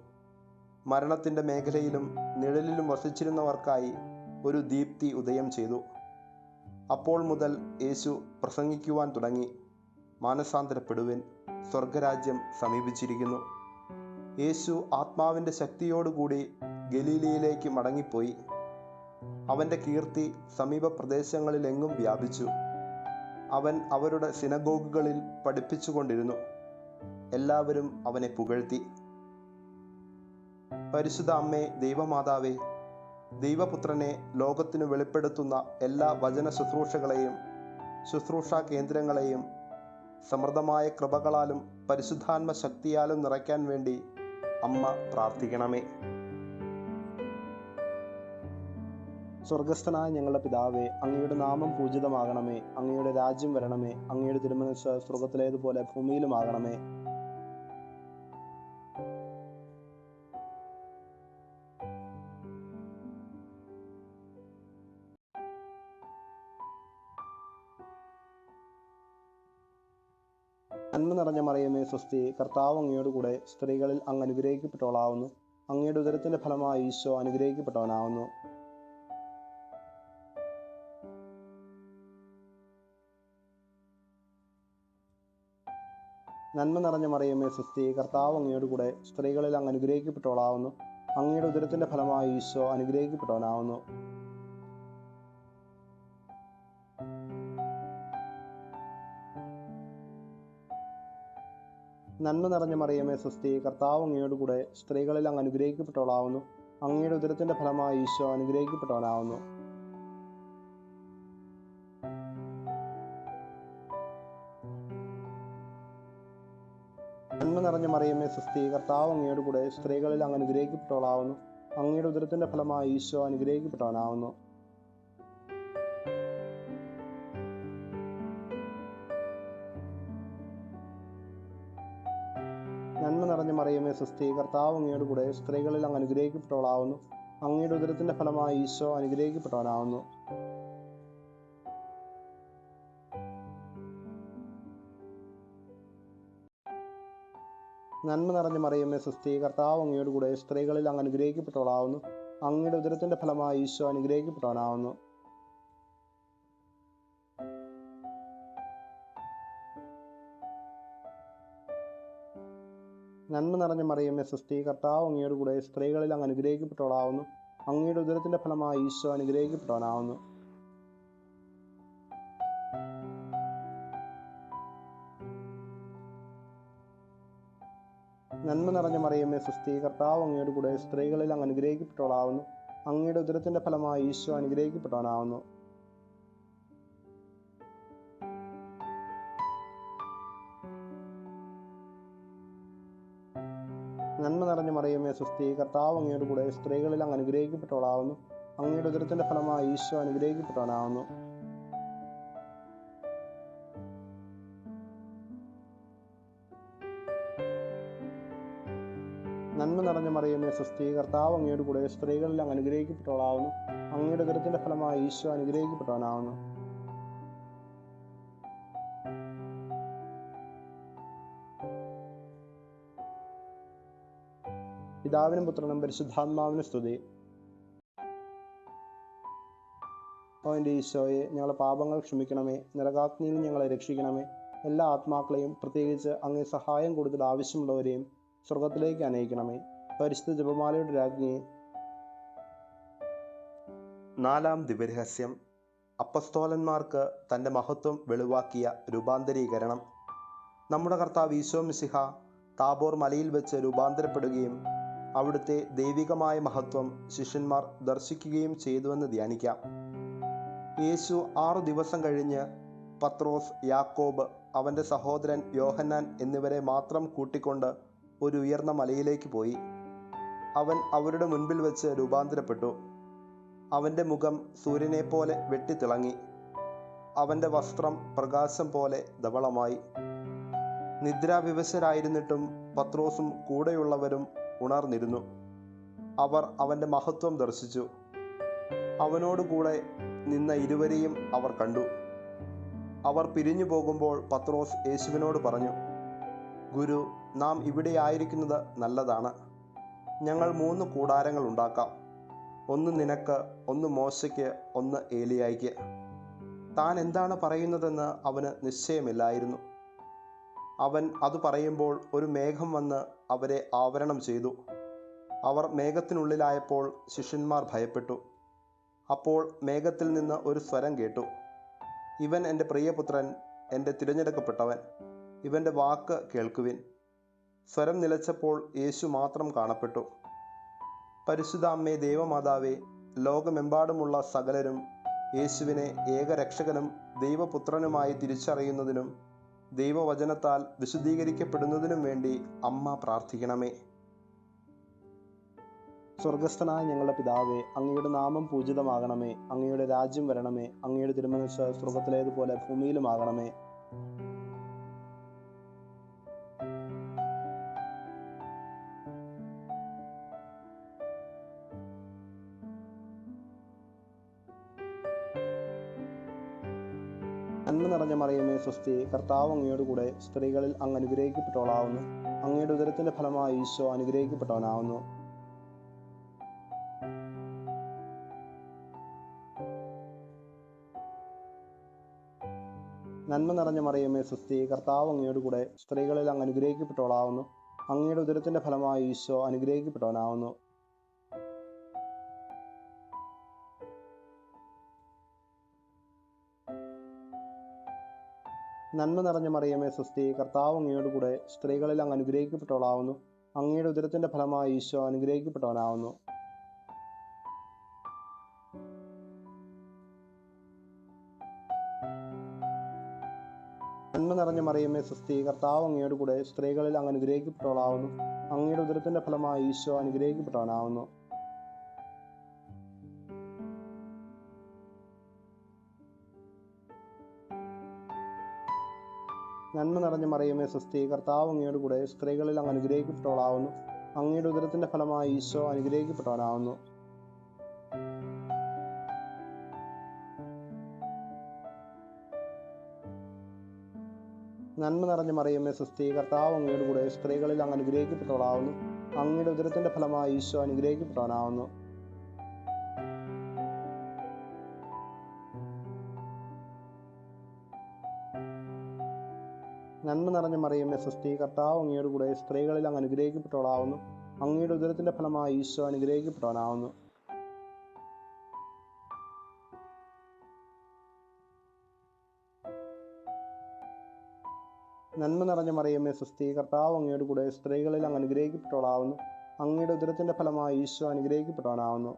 മരണത്തിൻ്റെ മേഖലയിലും നിഴലിലും വസിച്ചിരുന്നവർക്കായി ഒരു ദീപ്തി ഉദയം ചെയ്തു. അപ്പോൾ മുതൽ യേശു പ്രസംഗിക്കുവാൻ തുടങ്ങി, മാനസാന്തരപ്പെടുവിൻ, സ്വർഗരാജ്യം സമീപിച്ചിരിക്കുന്നു. യേശു ആത്മാവിൻ്റെ ശക്തിയോടുകൂടി ഗലീലയിലേക്ക് മടങ്ങിപ്പോയി. അവൻ്റെ കീർത്തി സമീപ പ്രദേശങ്ങളിലെങ്ങും വ്യാപിച്ചു. അവൻ അവരുടെ സിനഗോഗുകളിൽ പഠിപ്പിച്ചുകൊണ്ടിരുന്നു. എല്ലാവരും അവനെ പുകഴ്ത്തി. പരിശുദ്ധ അമ്മേ, ദൈവമാതാവേ, ദൈവപുത്രനെ ലോകത്തിനു വെളിപ്പെടുത്തുന്ന എല്ലാ വചന ശുശ്രൂഷകളെയും ശുശ്രൂഷാ കേന്ദ്രങ്ങളെയും സമൃദ്ധമായ കൃപകളാലും പരിശുദ്ധാത്മ ശക്തിയാലും നിറയ്ക്കാൻ വേണ്ടി അമ്മ പ്രാർത്ഥിക്കണമേ. സ്വർഗസ്ഥനായ ഞങ്ങളുടെ പിതാവേ, അങ്ങയുടെ നാമം പൂജിതമാകണമേ. അങ്ങയുടെ രാജ്യം വരണമേ. അങ്ങയുടെ തിരുമനസ്സ് സ്വർഗത്തിലേതുപോലെ ഭൂമിയിലുമാകണമേ. നന്മ നിറഞ്ഞ മറിയമേ സ്വസ്തി, കർത്താവ് അങ്ങയോട് കൂടെ സ്ത്രീകളിൽ അങ്ങ് അനുഗ്രഹിക്കപ്പെട്ടവളാവുന്നു. അങ്ങയുടെ ഉദരത്തിന്റെ ഫലമായി ഈശോ അനുഗ്രഹിക്കപ്പെട്ടവനാവുന്നു. നന്മ നിറഞ്ഞ മറിയമേ സ്വസ്തി, കർത്താവ് അങ്ങയോട് കൂടെ സ്ത്രീകളിൽ അങ്ങ് അനുഗ്രഹിക്കപ്പെട്ടവളാവുന്നു. അങ്ങയുടെ ഉദരത്തിന്റെ ഫലമായി ഈശോ അനുഗ്രഹിക്കപ്പെട്ടവനാവുന്നു. നന്മ നിറഞ്ഞ മറിയമേ സ്വസ്തി, കർത്താവ് അങ്ങയോട് കൂടെ സ്ത്രീകളിൽ അങ്ങ് അനുഗ്രഹിക്കപ്പെട്ടവളാവുന്നു. അങ്ങയുടെ ഉദരത്തിന്റെ ഫലമായി ഈശോ അനുഗ്രഹിക്കപ്പെട്ടവനാവുന്നു. നന്മ നിറഞ്ഞ മറിയമേ സ്വസ്തി, കർത്താവ് അങ്ങയോട് കൂടെ സ്ത്രീകളിൽ അങ്ങ് അനുഗ്രഹിക്കപ്പെട്ടവളാവുന്നു. അങ്ങയുടെ ഉദരത്തിന്റെ ഫലമായി ഈശോ അനുഗ്രഹിക്കപ്പെട്ടവനാവുന്നു. നന്മ നിറഞ്ഞ മറിയമേ സ്വസ്തി, കർത്താവ് അങ്ങയോട് കൂടെ സ്ത്രീകളിൽ അങ്ങ് അനുഗ്രഹിക്കപ്പെട്ടവളാവുന്നു. അങ്ങയുടെ ഉദരത്തിന്റെ ഫലമായി ഈശോ അനുഗ്രഹിക്കപ്പെട്ടവനാവുന്നു. നന്മ നിറഞ്ഞ മറിയമേ സ്വസ്തി, കർത്താവ് അങ്ങയോട് കൂടെ സ്ത്രീകളിൽ അങ്ങ് അനുഗ്രഹിക്കപ്പെട്ടവളാവുന്നു. അങ്ങയുടെ ഉദരത്തിന്റെ ഫലമായി ഈശോ അനുഗ്രഹിക്കപ്പെട്ടവനാവുന്നു. നന്മ നിറഞ്ഞ മറിയമേ സ്വസ്തി, കർത്താവ് അങ്ങയോട് കൂടെ സ്ത്രീകളിൽ അങ്ങ് അനുഗ്രഹിക്കപ്പെട്ടവളാവുന്നു. അങ്ങയുടെ ഉദരത്തിന്റെ ഫലമായി ഈശോ അനുഗ്രഹിക്കപ്പെട്ടവനാവുന്നു. നന്മ നിറഞ്ഞ മറിയമേ സ്വസ്തി, കർത്താവ് അങ്ങയോട് കൂടെ സ്ത്രീകളിൽ അങ്ങ് അനുഗ്രഹിക്കപ്പെട്ടവളാവുന്നു. അങ്ങയുടെ ഉദരത്തിന്റെ ഫലമായി ഈശോ അനുഗ്രഹിക്കപ്പെട്ടവനാവുന്നു. നന്മ നിറഞ്ഞ മറിയമേ സ്വസ്തി, കർത്താവ് അങ്ങയോട് കൂടെ സ്ത്രീകളിൽ അങ്ങ് അനുഗ്രഹിക്കപ്പെട്ടവളാവുന്നു. അങ്ങയുടെ ഉദരത്തിന്റെ ഫലമായി ഈശോ അനുഗ്രഹിക്കപ്പെട്ടവനാവുന്നു. നന്മ നിറഞ്ഞ മറിയമേ സ്വസ്തി, കർത്താവ് അങ്ങയോട് കൂടെ സ്ത്രീകളിൽ അങ്ങ് അനുഗ്രഹിക്കപ്പെട്ടവളാവുന്നു. അങ്ങയുടെ ഉദരത്തിന്റെ ഫലമായി ഈശോ അനുഗ്രഹിക്കപ്പെട്ടവനാവുന്നു. പിതാവിനും പുത്രനും പരിശുദ്ധാത്മാവിനും സ്തുതി. ഓ എൻ്റെ ഈശോയെ, ഞങ്ങളുടെ പാപങ്ങൾ ക്ഷമിക്കണമേ. നരകാഗ്നിയിൽ ഞങ്ങളെ രക്ഷിക്കണമേ. എല്ലാ ആത്മാക്കളെയും, പ്രത്യേകിച്ച് അങ്ങേ സഹായം കൂടുതൽ ആവശ്യമുള്ളവരെയും സ്വർഗത്തിലേക്ക് അനയിക്കണമേ. പരിശുദ്ധ ജപമാലയുടെ രാജ്ഞിയെ. നാലാം ദിവ്യരഹസ്യം. അപ്പസ്തോലന്മാർക്ക് തൻ്റെ മഹത്വം വെളിവാക്കിയ രൂപാന്തരീകരണം. നമ്മുടെ കർത്താവ് ഈശോ മിശിഹ താബോർ മലയിൽ വെച്ച് രൂപാന്തരപ്പെടുകയും അവിടുത്തെ ദൈവികമായ മഹത്വം ശിഷ്യന്മാർ ദർശിക്കുകയും ചെയ്തുവെന്ന് ധ്യാനിക്കാം. യേശു 6 ദിവസം കഴിഞ്ഞ് പത്രോസ്, യാക്കോബ്, അവൻ്റെ സഹോദരൻ യോഹന്നാൻ എന്നിവരെ മാത്രം കൂട്ടിക്കൊണ്ട് ഒരു ഉയർന്ന മലയിലേക്ക് പോയി. അവൻ അവരുടെ മുൻപിൽ വെച്ച് രൂപാന്തരപ്പെട്ടു. അവൻ്റെ മുഖം സൂര്യനെപ്പോലെ വെട്ടിത്തിളങ്ങി. അവൻ്റെ വസ്ത്രം പ്രകാശം പോലെ ധവളമായി. നിദ്രാവിവശരായിരുന്നിട്ടും പത്രോസും കൂടെയുള്ളവരും ഉണർന്നിരുന്നു. അവർ അവൻ്റെ മഹത്വം ദർശിച്ചു. അവനോടുകൂടെ നിന്ന ഇരുവരെയും അവർ കണ്ടു. അവർ പിരിഞ്ഞു പോകുമ്പോൾ പത്രോസ് യേശുവിനോട് പറഞ്ഞു, ഗുരു, നാം ഇവിടെ ആയിരിക്കുന്നത് നല്ലതാണ്. ഞങ്ങൾ 3 കൂടാരങ്ങൾ ഉണ്ടാക്കാം. ഒന്ന് നിനക്ക്, ഒന്ന് മോശയ്ക്ക്, ഒന്ന് ഏലിയായ്ക്ക്. താൻ എന്താണ് പറയുന്നതെന്ന് അവന് നിശ്ചയമില്ലായിരുന്നു. അവൻ അത് പറയുമ്പോൾ ഒരു മേഘം വന്ന് അവരെ ആവരണം ചെയ്തു. അവർ മേഘത്തിനുള്ളിലായപ്പോൾ ശിഷ്യന്മാർ ഭയപ്പെട്ടു. അപ്പോൾ മേഘത്തിൽ നിന്ന് ഒരു സ്വരം കേട്ടു, ഇവൻ എൻ്റെ പ്രിയപുത്രൻ, എൻ്റെ തിരഞ്ഞെടുക്കപ്പെട്ടവൻ, ഇവൻ്റെ വാക്ക് കേൾക്കുവിൻ. സ്വരം നിലച്ചപ്പോൾ യേശു മാത്രം കാണപ്പെട്ടു. പരിശുദ്ധ അമ്മേ ദൈവമാതാവേ, ലോകമെമ്പാടുമുള്ള സകലരും യേശുവിനെ ഏകരക്ഷകനും ദൈവപുത്രനുമായി തിരിച്ചറിയുന്നതിനും ദൈവവചനത്താൽ വിശുദ്ധീകരിക്കപ്പെടുന്നതിനും വേണ്ടി അമ്മ പ്രാർത്ഥിക്കണമേ. സ്വർഗസ്ഥനായ ഞങ്ങളുടെ പിതാവേ, അങ്ങയുടെ നാമം പൂജിതമാകണമേ. അങ്ങയുടെ രാജ്യം വരണമേ. അങ്ങയുടെ തിരുമനസ്സ് സ്വർഗത്തിലേതുപോലെ ഭൂമിയിലുമാകണമേ. നന്മ നിറഞ്ഞ മറിയമേ സ്വസ്തി, കർത്താവ് അങ്ങയോട് കൂടെ സ്ത്രീകളിൽ അങ്ങ് അനുഗ്രഹിക്കപ്പെട്ടവളാവുന്നു. അങ്ങയുടെ ഉദരത്തിന്റെ ഫലമായി ഈശോ അനുഗ്രഹിക്കപ്പെട്ടവനാവുന്നു. നന്മ നിറഞ്ഞ മറിയമേ സ്വസ്തി, കർത്താവ് അങ്ങയോട് കൂടെ സ്ത്രീകളിൽ അങ്ങ് അനുഗ്രഹിക്കപ്പെട്ടവളാവുന്നു. അങ്ങയുടെ ഉദരത്തിന്റെ ഫലമായി ഈശോ അനുഗ്രഹിക്കപ്പെട്ടവനാവുന്നു. നന്മ നിറഞ്ഞ മറിയമേ സ്വസ്തി, കർത്താവ് അങ്ങയോട് കൂടെ സ്ത്രീകളിൽ അങ്ങ് അനുഗ്രഹിക്കപ്പെട്ടവളാവുന്നു. അങ്ങയുടെ ഉദരത്തിന്റെ ഫലമായി ഈശോ അനുഗ്രഹിക്കപ്പെട്ടവനാവുന്നു. നന്മ നിറഞ്ഞ മറിയമേ സ്വസ്തി, കർത്താവ് അങ്ങയോട് കൂടെ സ്ത്രീകളിൽ അങ്ങ് അനുഗ്രഹിക്കപ്പെട്ടവളാവുന്നു. അങ്ങയുടെ ഉദരത്തിന്റെ ഫലമായി ഈശോ അനുഗ്രഹിക്കപ്പെട്ടവനാവുന്നു. നന്മ നിറഞ്ഞ മറിയമേ സ്വസ്തി, കർത്താവ് അങ്ങയോട് കൂടെ സ്ത്രീകളിൽ അങ്ങ് അനുഗ്രഹിക്കപ്പെട്ടവളാവുന്നു. അങ്ങയുടെ ഉദരത്തിന്റെ ഫലമായി ഈശോ അനുഗ്രഹിക്കപ്പെട്ടവനാവുന്നു. നന്മ നിറഞ്ഞ മറിയമേ സ്വസ്തി, കർത്താവ് അങ്ങയോട് കൂടെ സ്ത്രീകളിൽ അങ്ങ് അനുഗ്രഹിക്കപ്പെട്ടവളാവുന്നു. അങ്ങയുടെ ഉദരത്തിന്റെ ഫലമായി ഈശോ അനുഗ്രഹിക്കപ്പെട്ടവനാവുന്നു. നന്മ നിറഞ്ഞ മറിയമേ സ്വസ്തി, കർത്താവ് അങ്ങയോട് കൂടെ സ്ത്രീകളിൽ അങ്ങ് അനുഗ്രഹിക്കപ്പെട്ടവളാവുന്നു. അങ്ങയുടെ ഉദരത്തിന്റെ ഫലമായി ഈശോ അനുഗ്രഹിക്കപ്പെട്ടവനാവുന്നു. നന്മ നിറഞ്ഞ മറിയമേ സ്വസ്തി, കർത്താവ് അങ്ങയോട് കൂടെ സ്ത്രീകളിൽ അങ്ങ് അനുഗ്രഹിക്കപ്പെട്ടവളാവുന്നു. അങ്ങയുടെ ഉദരത്തിന്റെ ഫലമായി ഈശോ അനുഗ്രഹിക്കപ്പെട്ടവനാവുന്നു.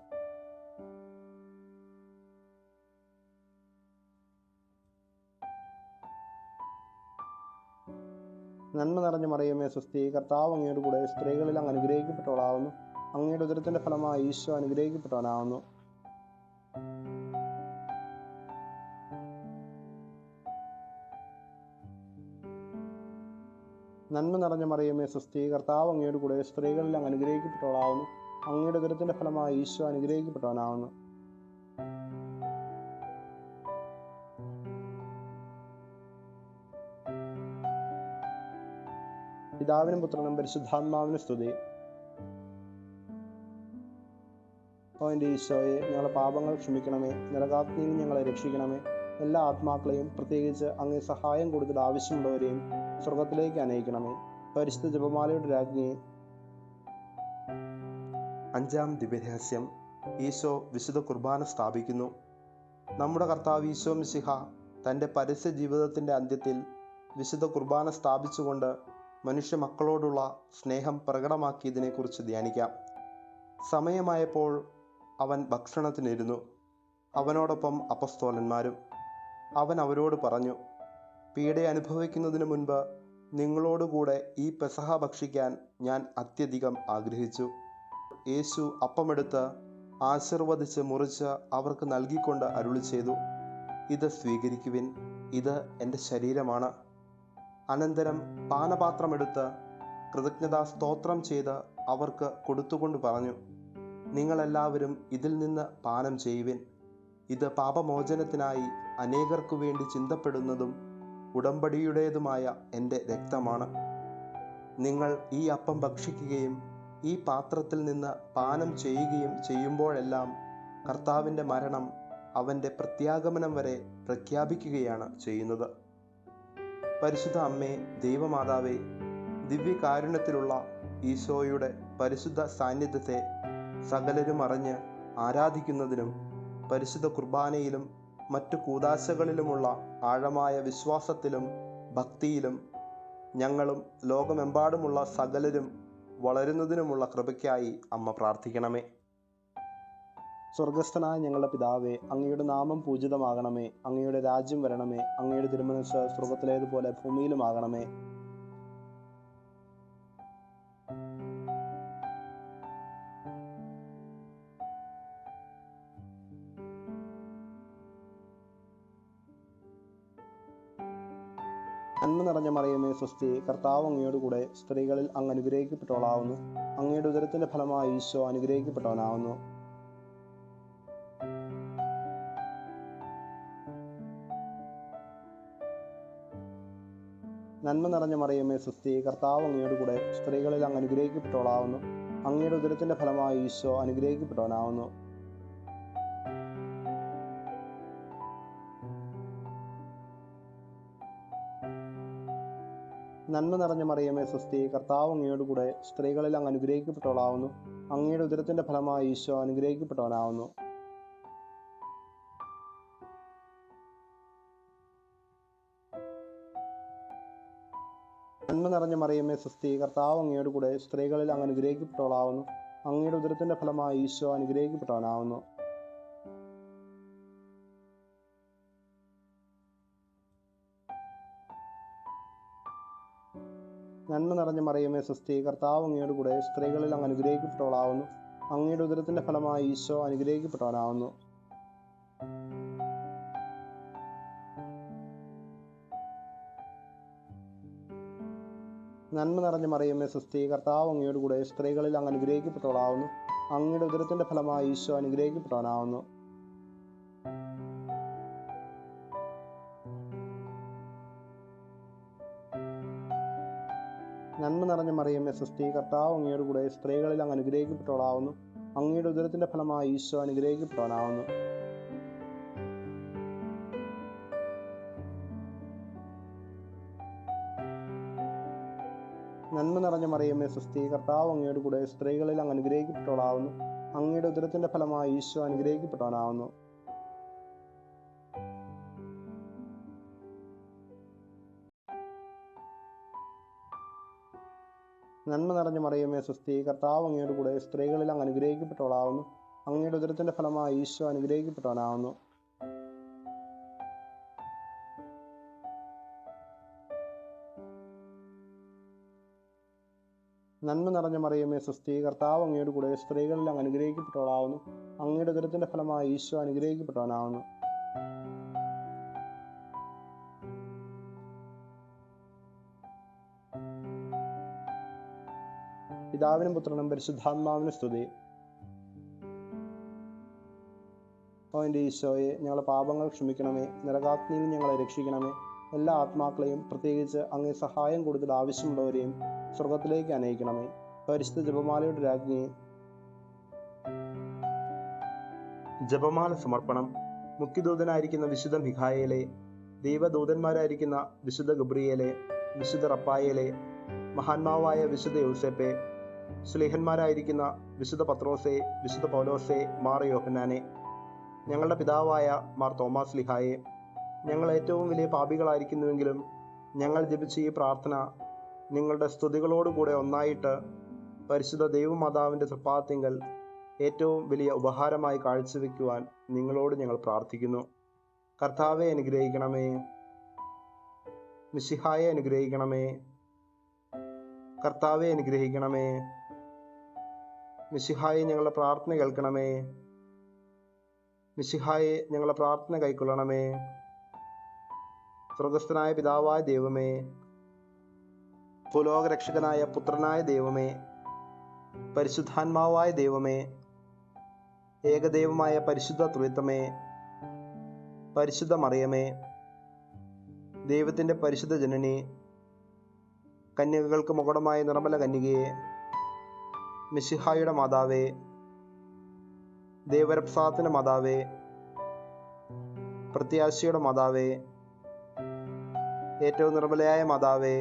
നന്മ നിറഞ്ഞ മറിയമേ സ്വസ്തി, കർത്താവ് അങ്ങയോട് കൂടെ സ്ത്രീകളിൽ അങ്ങ് അനുഗ്രഹിക്കപ്പെട്ടവളാവുന്നു. അങ്ങയുടെ ഉദരത്തിന്റെ ഫലമായി ഈശോ അനുഗ്രഹിക്കപ്പെട്ടവനാവുന്നു. നന്മ നിറഞ്ഞ മറിയമേ സ്വസ്തി, കർത്താവ് അങ്ങയോട് കൂടെ സ്ത്രീകളിൽ അങ്ങ് അനുഗ്രഹിക്കപ്പെട്ടവളാവുന്നു. അങ്ങയുടെ ഉദരത്തിന്റെ ഫലമായി ഈശോ അനുഗ്രഹിക്കപ്പെട്ടവനാവുന്നു. പിതാവിനും പുത്രനും പരിശുദ്ധാത്മാവിനും സ്തുതി. ഓ എൻ്റെ ഈശോയെ, ഞങ്ങളുടെ പാപങ്ങൾ ക്ഷമിക്കണമേ, നരകാഗ്നിയിൽ ഞങ്ങളെ രക്ഷിക്കണമേ. എല്ലാ ആത്മാക്കളെയും, പ്രത്യേകിച്ച് അങ്ങേ സഹായം കൂടുതൽ ആവശ്യമുള്ളവരെയും സ്വർഗത്തിലേക്ക് അനയിക്കണമേ. പരിശുദ്ധ ജപമാലയുടെ രാജ്ഞിയെ. അഞ്ചാം ദിവ്യരഹസ്യം. ഈശോ വിശുദ്ധ കുർബാന സ്ഥാപിക്കുന്നു. നമ്മുടെ കർത്താവ് ഈശോ മിശിഹ തൻ്റെ പരസ്യ ജീവിതത്തിൻ്റെ അന്ത്യത്തിൽ വിശുദ്ധ കുർബാന സ്ഥാപിച്ചുകൊണ്ട് മനുഷ്യ മക്കളോടുള്ള സ്നേഹം പ്രകടമാക്കിയതിനെക്കുറിച്ച് ധ്യാനിക്കാം. സമയമായപ്പോൾ അവൻ ഭക്ഷണത്തിനിരുന്നു, അവനോടൊപ്പം അപ്പസ്തോലന്മാരും. അവൻ അവരോട് പറഞ്ഞു, പീഡ അനുഭവിക്കുന്നതിന് മുൻപ് നിങ്ങളോടുകൂടെ ഈ പെസഹ ഭക്ഷിക്കാൻ ഞാൻ അത്യധികം ആഗ്രഹിച്ചു. യേശു അപ്പമെടുത്ത് ആശീർവദിച്ച് മുറിച്ച് അവർക്ക് നൽകിക്കൊണ്ട് അരുളി ചെയ്തു, ഇത് സ്വീകരിക്കുവിൻ, ഇത് എൻ്റെ ശരീരമാണ്. അനന്തരം പാനപാത്രമെടുത്ത് കൃതജ്ഞതാ സ്തോത്രം ചെയ്ത് അവർക്ക് കൊടുത്തുകൊണ്ട് പറഞ്ഞു, നിങ്ങളെല്ലാവരും ഇതിൽ നിന്ന് പാനം ചെയ്യുവിൻ. ഇത് പാപമോചനത്തിനായി അനേകർക്കു വേണ്ടി ചിന്തപ്പെടുന്നതും ഉടമ്പടിയുടേതുമായ എൻ്റെ രക്തമാണ്. നിങ്ങൾ ഈ അപ്പം ഭക്ഷിക്കുകയും ഈ പാത്രത്തിൽ നിന്ന് പാനം ചെയ്യുകയും ചെയ്യുമ്പോഴെല്ലാം കർത്താവിൻ്റെ മരണം അവൻ്റെ പ്രത്യാഗമനം വരെ പ്രഖ്യാപിക്കുകയാണ് ചെയ്യുന്നത്. പരിശുദ്ധ അമ്മേ, ദൈവമാതാവേ, ദിവ്യകാരുണ്യത്തിലുള്ള ഈശോയുടെ പരിശുദ്ധ സാന്നിധ്യത്തെ സകലരും അറിഞ്ഞ് ആരാധിക്കുന്നതിനും പരിശുദ്ധ കുർബാനയിലും മറ്റു കൂദാശകളിലുമുള്ള ആഴമായ വിശ്വാസത്തിലും ഭക്തിയിലും ഞങ്ങളും ലോകമെമ്പാടുമുള്ള സകലരും വളരുന്നതിനുമുള്ള കൃപയ്ക്കായി അമ്മ പ്രാർത്ഥിക്കണമേ. സ്വർഗസ്ഥനായ ഞങ്ങളുടെ പിതാവേ, അങ്ങയുടെ നാമം പൂജിതമാകണമേ. അങ്ങയുടെ രാജ്യം വരണമേ. അങ്ങയുടെ തിരുമനസ്സ് സ്വർഗത്തിലേതുപോലെ ഭൂമിയിലുമാകണമേ. നന്മ നിറഞ്ഞ മറിയമേ സ്വസ്തി, കർത്താവ് അങ്ങയോട് കൂടെ സ്ത്രീകളിൽ അങ്ങ് അനുഗ്രഹിക്കപ്പെട്ടവളാവുന്നു. അങ്ങയുടെ ഉദരത്തിന്റെ ഫലമായി ഈശോ അനുഗ്രഹിക്കപ്പെട്ടവനാവുന്നു. നന്മ നിറഞ്ഞ മറിയമേ സ്വസ്തി, കർത്താവ് അങ്ങയോട് കൂടെ സ്ത്രീകളിൽ അങ്ങ് അനുഗ്രഹിക്കപ്പെട്ടവളാവുന്നു. അങ്ങയുടെ ഉദരത്തിന്റെ ഫലമായി ഈശോ അനുഗ്രഹിക്കപ്പെട്ടവനാവുന്നു. നന്മ നിറഞ്ഞ മറിയമേ സ്വസ്തി, കർത്താവ് അങ്ങയോട് കൂടെ സ്ത്രീകളിൽ അങ്ങ് അനുഗ്രഹിക്കപ്പെട്ടവളാവുന്നു. അങ്ങയുടെ ഉദരത്തിന്റെ ഫലമായി ഈശോ അനുഗ്രഹിക്കപ്പെട്ടവനാവുന്നു. നന്മ നിറഞ്ഞ മറിയമേ സ്വസ്തി, കർത്താവ് അങ്ങയോട് കൂടെ സ്ത്രീകളിൽ അങ്ങ് അനുഗ്രഹിക്കപ്പെട്ടവളാവുന്നു. അങ്ങയുടെ ഉദരത്തിന്റെ ഫലമായി ഈശോ അനുഗ്രഹിക്കപ്പെട്ടവനാവുന്നു. നന്മ നിറഞ്ഞ മറിയമേ സ്വസ്തി, കർത്താവ് അങ്ങയോട് കൂടെ സ്ത്രീകളിൽ അങ്ങ് അനുഗ്രഹിക്കപ്പെട്ടവളാവുന്നു. അങ്ങയുടെ ഉദരത്തിന്റെ ഫലമായി ഈശോ അനുഗ്രഹിക്കപ്പെട്ടവനാവുന്നു. നന്മ നിറഞ്ഞ മറിയമേ സ്വസ്തി, കർത്താവ് അങ്ങയോട് കൂടെ സ്ത്രീകളിൽ അങ്ങ് അനുഗ്രഹിക്കപ്പെട്ടവളാവുന്നു. അങ്ങയുടെ ഉദരത്തിന്റെ ഫലമായി ഈശോ അനുഗ്രഹിക്കപ്പെട്ടവനാവുന്നു. നന്മ നിറഞ്ഞ മറിയമേ സ്വസ്തി, കർത്താവ് അങ്ങയോട് കൂടെ സ്ത്രീകളിൽ അങ്ങ് അനുഗ്രഹിക്കപ്പെട്ടവളാവുന്നു. അങ്ങയുടെ ഉദരത്തിന്റെ ഫലമായി ഈശോ അനുഗ്രഹിക്കപ്പെട്ടവനാവുന്നു. നന്മ നിറഞ്ഞ മറിയമേ സ്വസ്തി, കർത്താവ് അങ്ങയോട് കൂടെ സ്ത്രീകളിൽ അങ്ങ് അനുഗ്രഹിക്കപ്പെട്ടവളാവുന്നു. അങ്ങയുടെ ഉദരത്തിന്റെ ഫലമായി ഈശോ അനുഗ്രഹിക്കപ്പെട്ടവനാവുന്നു. നന്മ നിറഞ്ഞ മറിയമേ സ്വസ്തി, കർത്താവ് അങ്ങയോട് കൂടെ സ്ത്രീകളിൽ അങ്ങ് അനുഗ്രഹിക്കപ്പെട്ടവളാവുന്നു. അങ്ങയുടെ ഉദരത്തിന്റെ ഫലമായി ഈശോ അനുഗ്രഹിക്കപ്പെട്ടവനാവുന്നു. നന്മ നിറഞ്ഞ മറിയമേ സ്വസ്തി, കർത്താവ് അങ്ങയോട് കൂടെ സ്ത്രീകളിൽ അങ്ങ് അനുഗ്രഹിക്കപ്പെട്ടവളാവുന്നു. അങ്ങയുടെ ഉദരത്തിന്റെ ഫലമായി ഈശോ അനുഗ്രഹിക്കപ്പെട്ടവനാവുന്നു. പിതാവിനും പുത്രനും പരിശുദ്ധാത്മാവിനും സ്തുതി. ഓ എൻ്റെ ഈശോയെ, ഞങ്ങളുടെ പാപങ്ങൾ ക്ഷമിക്കണമേ, നരകാഗ്നിയിൽ ഞങ്ങളെ രക്ഷിക്കണമേ. എല്ലാ ആത്മാക്കളെയും, പ്രത്യേകിച്ച് അങ്ങേ സഹായം കൂടുതൽ ആവശ്യമുള്ളവരെയും സ്വർഗത്തിലേക്ക് അനയിക്കണമേ. പരിശുദ്ധ ജപമാലയുടെ രാജ്ഞി. ജപമാല സമർപ്പണം. മുഖ്യദൂതനായിരിക്കുന്ന വിശുദ്ധ മിഖായേലെ, ദൈവദൂതന്മാരായിരിക്കുന്ന വിശുദ്ധ ഗബ്രിയേലെ, വിശുദ്ധ റപ്പായേലെ, മഹാന്മാവായ വിശുദ്ധ യൗസേപ്പെ, ശ്ലീഹന്മാരായിരിക്കുന്ന വിശുദ്ധ പത്രോസെ, വിശുദ്ധ പൗലോസെ, മാർ യോഹന്നാനെ, ഞങ്ങളുടെ പിതാവായ മാർ തോമാസ് ലിഹായെ, ഞങ്ങൾ ഏറ്റവും വലിയ പാപികളായിരിക്കുന്നുവെങ്കിലും ഞങ്ങൾ ജപിച്ച ഈ പ്രാർത്ഥന നിങ്ങളുടെ സ്തുതികളോടുകൂടെ ഒന്നായിട്ട് പരിശുദ്ധ ദൈവമാതാവിൻ്റെ തൃപ്പാദത്തിങ്കൽ ഏറ്റവും വലിയ ഉപഹാരമായി കാഴ്ചവെക്കുവാൻ നിങ്ങളോട് ഞങ്ങൾ പ്രാർത്ഥിക്കുന്നു. കർത്താവെ അനുഗ്രഹിക്കണമേ. മിശിഹായെ അനുഗ്രഹിക്കണമേ. കർത്താവെ അനുഗ്രഹിക്കണമേ. മിശിഹായെ ഞങ്ങളുടെ പ്രാർത്ഥന കേൾക്കണമേ. മിശിഹായെ ഞങ്ങളുടെ പ്രാർത്ഥന കൈക്കൊള്ളണമേ. സ്വർഗസ്ഥനായ പിതാവായ ദൈവമേ, ഭൂലോകരക്ഷകനായ പുത്രനായ ദൈവമേ, പരിശുദ്ധാത്മാവായ ദൈവമേ, ഏകദൈവമായ പരിശുദ്ധ ത്രിത്വമേ, പരിശുദ്ധ മറിയമേ, ദൈവത്തിൻ്റെ പരിശുദ്ധ ജനനി, കന്യകകൾക്ക് മുകുടമായ നിർമ്മല കന്യകയെ, മിശിഹായുടെ മാതാവേ, ദേവരപ്സാദത്തിൻ്റെ മാതാവേ, പ്രത്യാശയുടെ മാതാവേ, ഏറ്റവും നിർമ്മലയായ മാതാവേ,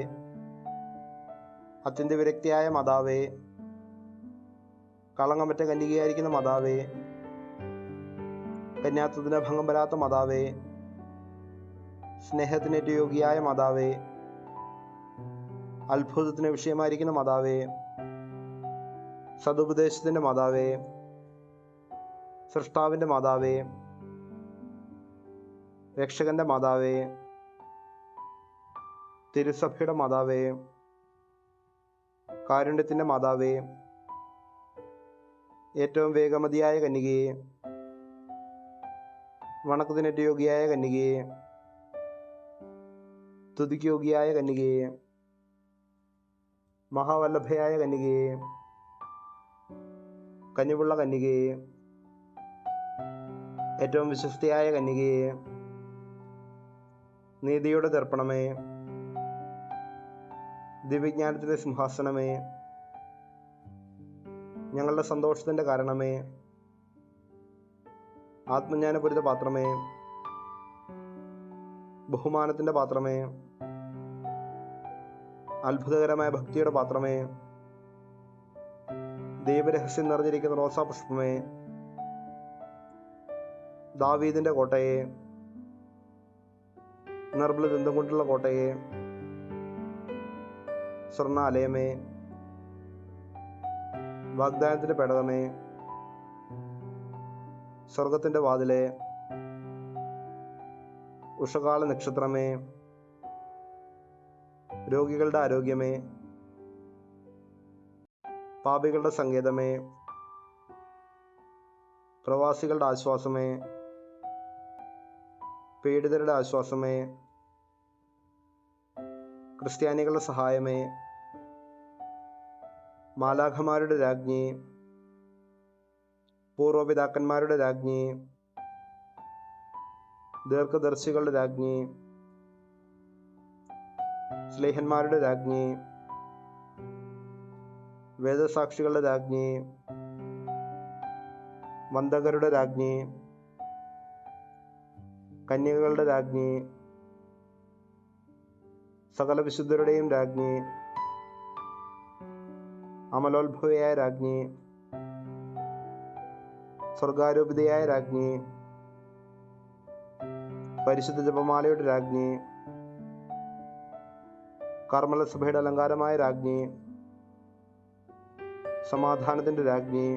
അത്യന്ത വിരക്തിയായ മാതാവേ, കളങ്കമറ്റ കന്യകയായിരിക്കുന്ന മാതാവേ, കന്യാത്വത്തിന് ഭംഗം വരാത്ത മാതാവേ, സ്നേഹത്തിനേറ്റ യോഗിയായ മാതാവേ, അത്ഭുതത്തിന് വിഷയമായിരിക്കുന്ന മാതാവേ, സതുപദേശത്തിൻ്റെ മാതാവേ, സൃഷ്ടാവിൻ്റെ മാതാവേ, രക്ഷകന്റെ മാതാവേ, തിരുസഭയുടെ മാതാവേ, കാരുണ്യത്തിൻ്റെ മാതാവേ, ഏറ്റവും വേഗമതിയായ കന്യകയെ, വണക്കത്തിനേറ്റ യോഗിയായ കന്യകയെ, തുതിക്ക് യോഗിയായ കന്യകയെ, മഹാവല്ലഭയായ കന്യകയെ, കനിവുള്ള കന്യകയെ, ഏറ്റവും വിശ്വസ്തയായ കന്യകയെ, നീതിയുടെ ദർപ്പണമേ, ദിവ്യജ്ഞാനത്തിൻ്റെ സിംഹാസനമേ, ഞങ്ങളുടെ സന്തോഷത്തിൻ്റെ കാരണമേ, ആത്മജ്ഞാനപൂരിത പാത്രമേ, ബഹുമാനത്തിൻ്റെ പാത്രമേ, അത്ഭുതകരമായ ഭക്തിയുടെ പാത്രമേ, ദൈവരഹസ്യം നിറഞ്ഞിരിക്കുന്ന റോസാപുഷ്പമേ, ദാവീദിന്റെ കോട്ടയെ, നിർമ്മല ദന്തം കൊണ്ടുള്ള കോട്ടയെ, സ്വർണ്ണാലയമേ, വാഗ്ദാനത്തിന്റെ പേടകമേ, സ്വർഗത്തിന്റെ വാതിലെ, ഉഷകാല നക്ഷത്രമേ, രോഗികളുടെ ആരോഗ്യമേ, പാപികളുടെ സങ്കേതമേ, പ്രവാസികളുടെ ആശ്വാസമേ, പീഡിതരുടെ ആശ്വാസമേ, ക്രിസ്ത്യാനികളുടെ സഹായമേ, മാലാഖമാരുടെ രാജ്ഞി, പൂർവപിതാക്കന്മാരുടെ രാജ്ഞി, ദീർഘദർശികളുടെ രാജ്ഞി, സ്ലേഹന്മാരുടെ രാജ്ഞി, വേദസാക്ഷികളുടെ രാജ്ഞി, വന്ദകരുടെ രാജ്ഞി, കന്യകകളുടെ രാജ്ഞി, സകല വിശുദ്ധരുടെയും രാജ്ഞി, അമലോത്ഭവയായ രാജ്ഞി, സ്വർഗാരോപിതയായ രാജ്ഞി, പരിശുദ്ധ ജപമാലയുടെ രാജ്ഞി, കർമ്മല സഭയുടെ അലങ്കാരമായ രാജ്ഞി, സമാധാനത്തിന്റെ രാജ്ഞി,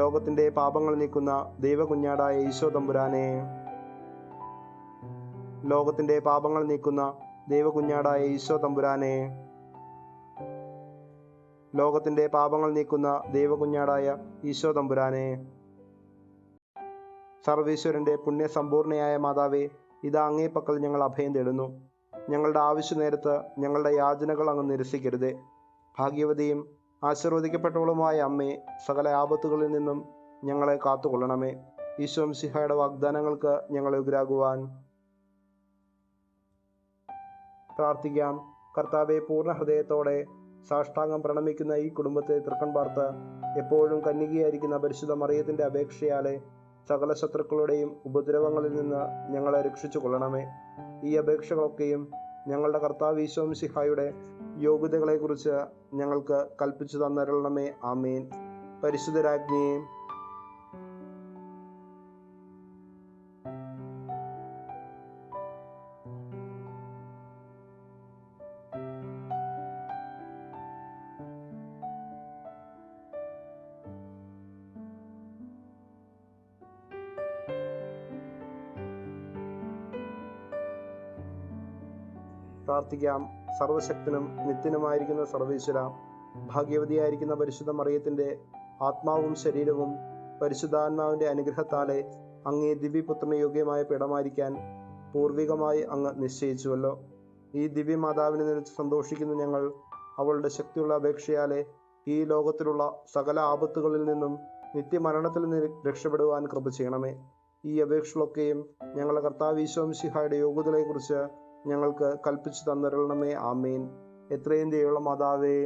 ലോകത്തിന്റെ പാപങ്ങൾ നീക്കുന്ന ദൈവകുഞ്ഞാടായ ഈശോ തമ്പുരാനെ, ലോകത്തിന്റെ പാപങ്ങൾ നീക്കുന്ന ദൈവകുഞ്ഞാടായ ഈശോ തമ്പുരാനെ, ലോകത്തിൻ്റെ പാപങ്ങൾ നീക്കുന്ന ദൈവകുഞ്ഞാടായ ഈശോ തമ്പുരാനെ, സർവീശ്വരൻ്റെ പുണ്യസമ്പൂർണയായ മാതാവേ, ഇതാ അങ്ങേ പക്കൽ ഞങ്ങൾ അഭയം തേടുന്നു. ഞങ്ങളുടെ ആവശ്യ നേരത്ത് ഞങ്ങളുടെ യാചനകൾ അങ്ങ് നിരസിക്കരുതേ. ഭാഗ്യവതിയും ആശീർവദിക്കപ്പെട്ടവളുമായ അമ്മേ, സകല ആപത്തുകളിൽ നിന്നും ഞങ്ങളെ കാത്തുകൊള്ളണമേ. ഈശോ മിശിഹായുടെ വാഗ്ദാനങ്ങൾക്ക് ഞങ്ങളെ യോഗ്യരാകുവാൻ പ്രാർത്ഥിക്കാം. കർത്താവെ, പൂർണ്ണ ഹൃദയത്തോടെ സാഷ്ടാംഗം പ്രണമിക്കുന്ന ഈ കുടുംബത്തെ തൃക്കൺ പാർത്ത് എപ്പോഴും കന്യകയായിരിക്കുന്ന പരിശുദ്ധ മറിയത്തിൻ്റെ അപേക്ഷയാലെ സകല ശത്രുക്കളുടെയും ഉപദ്രവങ്ങളിൽ നിന്ന് ഞങ്ങളെ രക്ഷിച്ചു കൊള്ളണമേ. ഈ അപേക്ഷകളൊക്കെയും ഞങ്ങളുടെ കർത്താവ് ഈശോ മിശിഹായുടെ യോഗ്യതകളെക്കുറിച്ച് ഞങ്ങൾക്ക് കൽപ്പിച്ചു തന്നരുളണമേ. ആമേൻ. പരിശുദ്ധരാജ്ഞിയെ, പ്രാർത്ഥിക്കാം. സർവശക്തനും നിത്യനുമായിരിക്കുന്ന സർവീശ്വര, ഭാഗ്യവതിയായിരിക്കുന്ന പരിശുദ്ധ മറിയത്തിൻ്റെ ആത്മാവും ശരീരവും പരിശുദ്ധാത്മാവിൻ്റെ അനുഗ്രഹത്താലെ അങ്ങേ ദിവ്യപുത്രന് യോഗ്യമായ പീഠമായിരിക്കാൻ പൂർവികമായി അങ്ങ് നിശ്ചയിച്ചുവല്ലോ. ഈ ദിവ്യമാതാവിനെ നിരച്ച് സന്തോഷിക്കുന്ന ഞങ്ങൾ അവളുടെ ശക്തിയുള്ള അപേക്ഷയാലെ ഈ ലോകത്തിലുള്ള സകല ആപത്തുകളിൽ നിന്നും നിത്യമരണത്തിൽ നിന്ന് രക്ഷപ്പെടുവാൻ കൃപ ചെയ്യണമേ. ഈ അപേക്ഷകളൊക്കെയും ഞങ്ങളുടെ കർത്താവ് ഈശോ മിശിഹായുടെ യോഗ്യതകളെക്കുറിച്ച് ഞങ്ങൾക്ക് കൽപ്പിച്ചു തന്നരുളണമേ. ആമേൻ. എത്രയും ദയുള്ള മാതാവേ,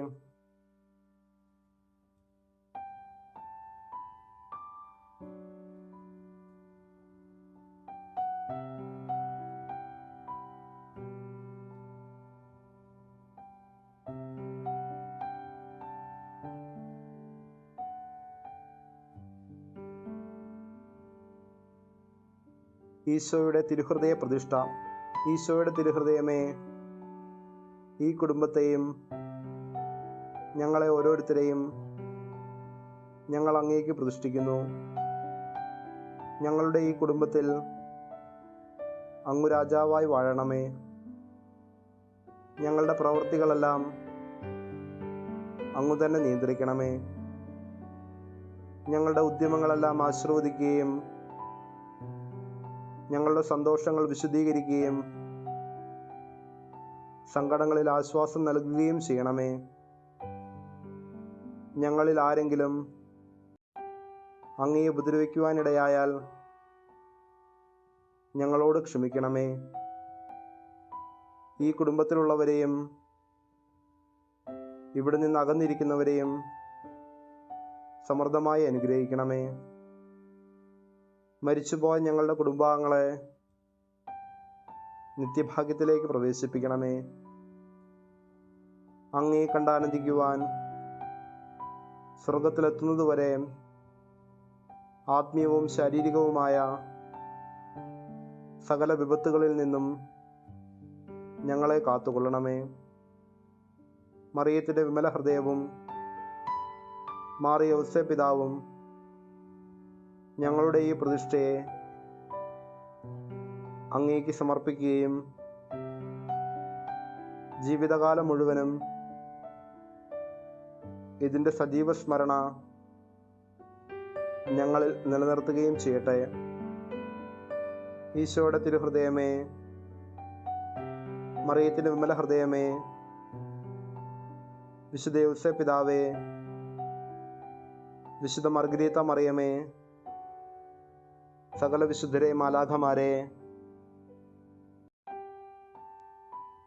ഈശോയുടെ തിരുഹൃദയ പ്രതിഷ്ഠ. ഈശോയുടെ തിരുഹൃദയമേ, ഈ കുടുംബത്തെയും ഞങ്ങളെ ഓരോരുത്തരെയും ഞങ്ങൾ അങ്ങേക്ക് പ്രതിഷ്ഠിക്കുന്നു. ഞങ്ങളുടെ ഈ കുടുംബത്തിൽ അങ്ങ് രാജാവായി വാഴണമേ. ഞങ്ങളുടെ പ്രവൃത്തികളെല്ലാം അങ്ങ് തന്നെ നിയന്ത്രിക്കണമേ. ഞങ്ങളുടെ ഉദ്യമങ്ങളെല്ലാം ആശീർവദിക്കുകയും ഞങ്ങളുടെ സന്തോഷങ്ങൾ വിശദീകരിക്കുകയും സങ്കടങ്ങളിൽ ആശ്വാസം നൽകുകയും ചെയ്യണമേ. ഞങ്ങളിൽ ആരെങ്കിലും അങ്ങയെ ഉപദ്രവിക്കുവാനിടയായാൽ ഞങ്ങളോട് ക്ഷമിക്കണമേ. ഈ കുടുംബത്തിലുള്ളവരെയും ഇവിടെ നിന്ന് അകന്നിരിക്കുന്നവരെയും സമൃദ്ധമായി അനുഗ്രഹിക്കണമേ. മരിച്ചുപോയ ഞങ്ങളുടെ കുടുംബാംഗങ്ങളെ നിത്യഭാഗ്യത്തിലേക്ക് പ്രവേശിപ്പിക്കണമേ. അങ്ങേ കണ്ടാനന്ദിക്കുവാൻ സ്വർഗത്തിലെത്തുന്നതുവരെ ആത്മീയവും ശാരീരികവുമായ സകല വിപത്തുകളിൽ നിന്നും ഞങ്ങളെ കാത്തുകൊള്ളണമേ. മറിയത്തിൻ്റെ വിമല ഹൃദയവും മാറിയ ഔസേ പിതാവും ഞങ്ങളുടെ ഈ പ്രതിഷ്ഠയെ അങ്ങേക്ക് സമർപ്പിക്കുകയും ജീവിതകാലം മുഴുവനും ഇതിൻ്റെ സജീവ സ്മരണ ഞങ്ങളിൽ നിലനിർത്തുകയും ചെയ്യട്ടെ. ഈശോയുടെ തിരുഹൃദയമേ, മറിയത്തിൻ്റെ വിമല ഹൃദയമേ, വിശുദ്ധ ഔസേ പിതാവേ, വിശുദ്ധ മർഗരീത്ത മറിയമേ, സകല വിശുദ്ധരെ മാലാഖമാരെ,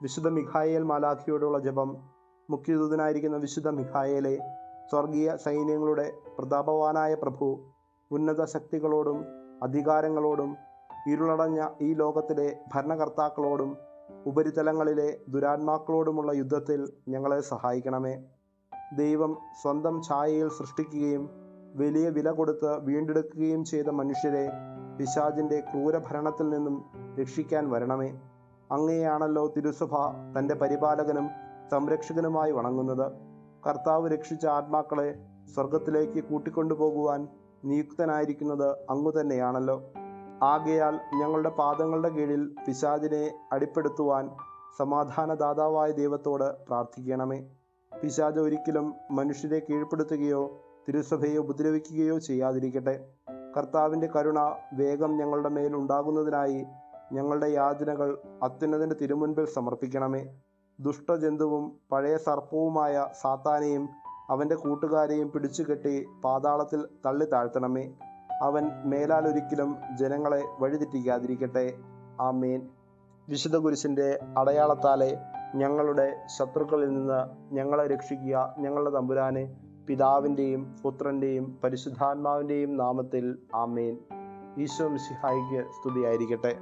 വിശുദ്ധ മിഖായേൽ മാലാഖിയോടുള്ള ജപം, മുഖ്യദൂതനായിരിക്കുന്ന വിശുദ്ധ മിഖായേലെ, സ്വർഗീയ സൈന്യങ്ങളുടെ പ്രതാപവാനായ പ്രഭു, ഉന്നത ശക്തികളോടും അധികാരങ്ങളോടും ഇരുളടഞ്ഞ ഈ ലോകത്തിലെ ഭരണകർത്താക്കളോടും ഉപരിതലങ്ങളിലെ ദുരാത്മാക്കളോടുമുള്ള യുദ്ധത്തിൽ ഞങ്ങളെ സഹായിക്കണമേ. ദൈവം സ്വന്തം ഛായയിൽ സൃഷ്ടിക്കുകയും വലിയ വില കൊടുത്ത് വീണ്ടെടുക്കുകയും ചെയ്ത മനുഷ്യരെ പിശാചിൻ്റെ ക്രൂരഭരണത്തിൽ നിന്നും രക്ഷിക്കാൻ വരണമേ. അങ്ങയെയാണല്ലോ തിരുസഭ തൻ്റെ പരിപാലകനും സംരക്ഷകനുമായി വണങ്ങുന്നത്. കർത്താവ് രക്ഷിച്ച ആത്മാക്കളെ സ്വർഗത്തിലേക്ക് കൂട്ടിക്കൊണ്ടുപോകുവാൻ നിയുക്തനായിരിക്കുന്നത് അങ്ങു തന്നെയാണല്ലോ. ആകയാൽ ഞങ്ങളുടെ പാദങ്ങളുടെ കീഴിൽ പിശാചിനെ അടിപ്പെടുത്തുവാൻ സമാധാനദാതാവായ ദൈവത്തോട് പ്രാർത്ഥിക്കണമേ. പിശാച് ഒരിക്കലും മനുഷ്യരെ കീഴ്പ്പെടുത്തുകയോ തിരുസഭയെ ഉപദ്രവിക്കുകയോ ചെയ്യാതിരിക്കട്ടെ. കർത്താവിൻ്റെ കരുണ വേഗം ഞങ്ങളുടെ മേൽ ഉണ്ടാകുന്നതിനായി ഞങ്ങളുടെ യാചനകൾ അത്യുന്നതൻ്റെ തിരുമുൻപിൽ സമർപ്പിക്കണമേ. ദുഷ്ടജന്തുവും പഴയ സർപ്പവുമായ സാത്താനെയും അവൻ്റെ കൂട്ടുകാരെയും പിടിച്ചുകെട്ടി പാതാളത്തിൽ തള്ളി താഴ്ത്തണമേ. അവൻ മേലാൽ ഒരിക്കലും ജനങ്ങളെ വഴിതെറ്റിക്കാതിരിക്കട്ടെ. ആമേൻ. വിശുദ്ധ കുരിശിൻ്റെ അടയാളത്താലെ ഞങ്ങളുടെ ശത്രുക്കളിൽ നിന്ന് ഞങ്ങളെ രക്ഷിക്കുക ഞങ്ങളുടെ തമ്പുരാനെ. പിതാവിൻ്റെയും പുത്രൻ്റെയും പരിശുദ്ധാത്മാവിൻ്റെയും നാമത്തിൽ ആമേൻ. ഈശോ മിശിഹായിക്ക് സ്തുതിയായിരിക്കട്ടെ.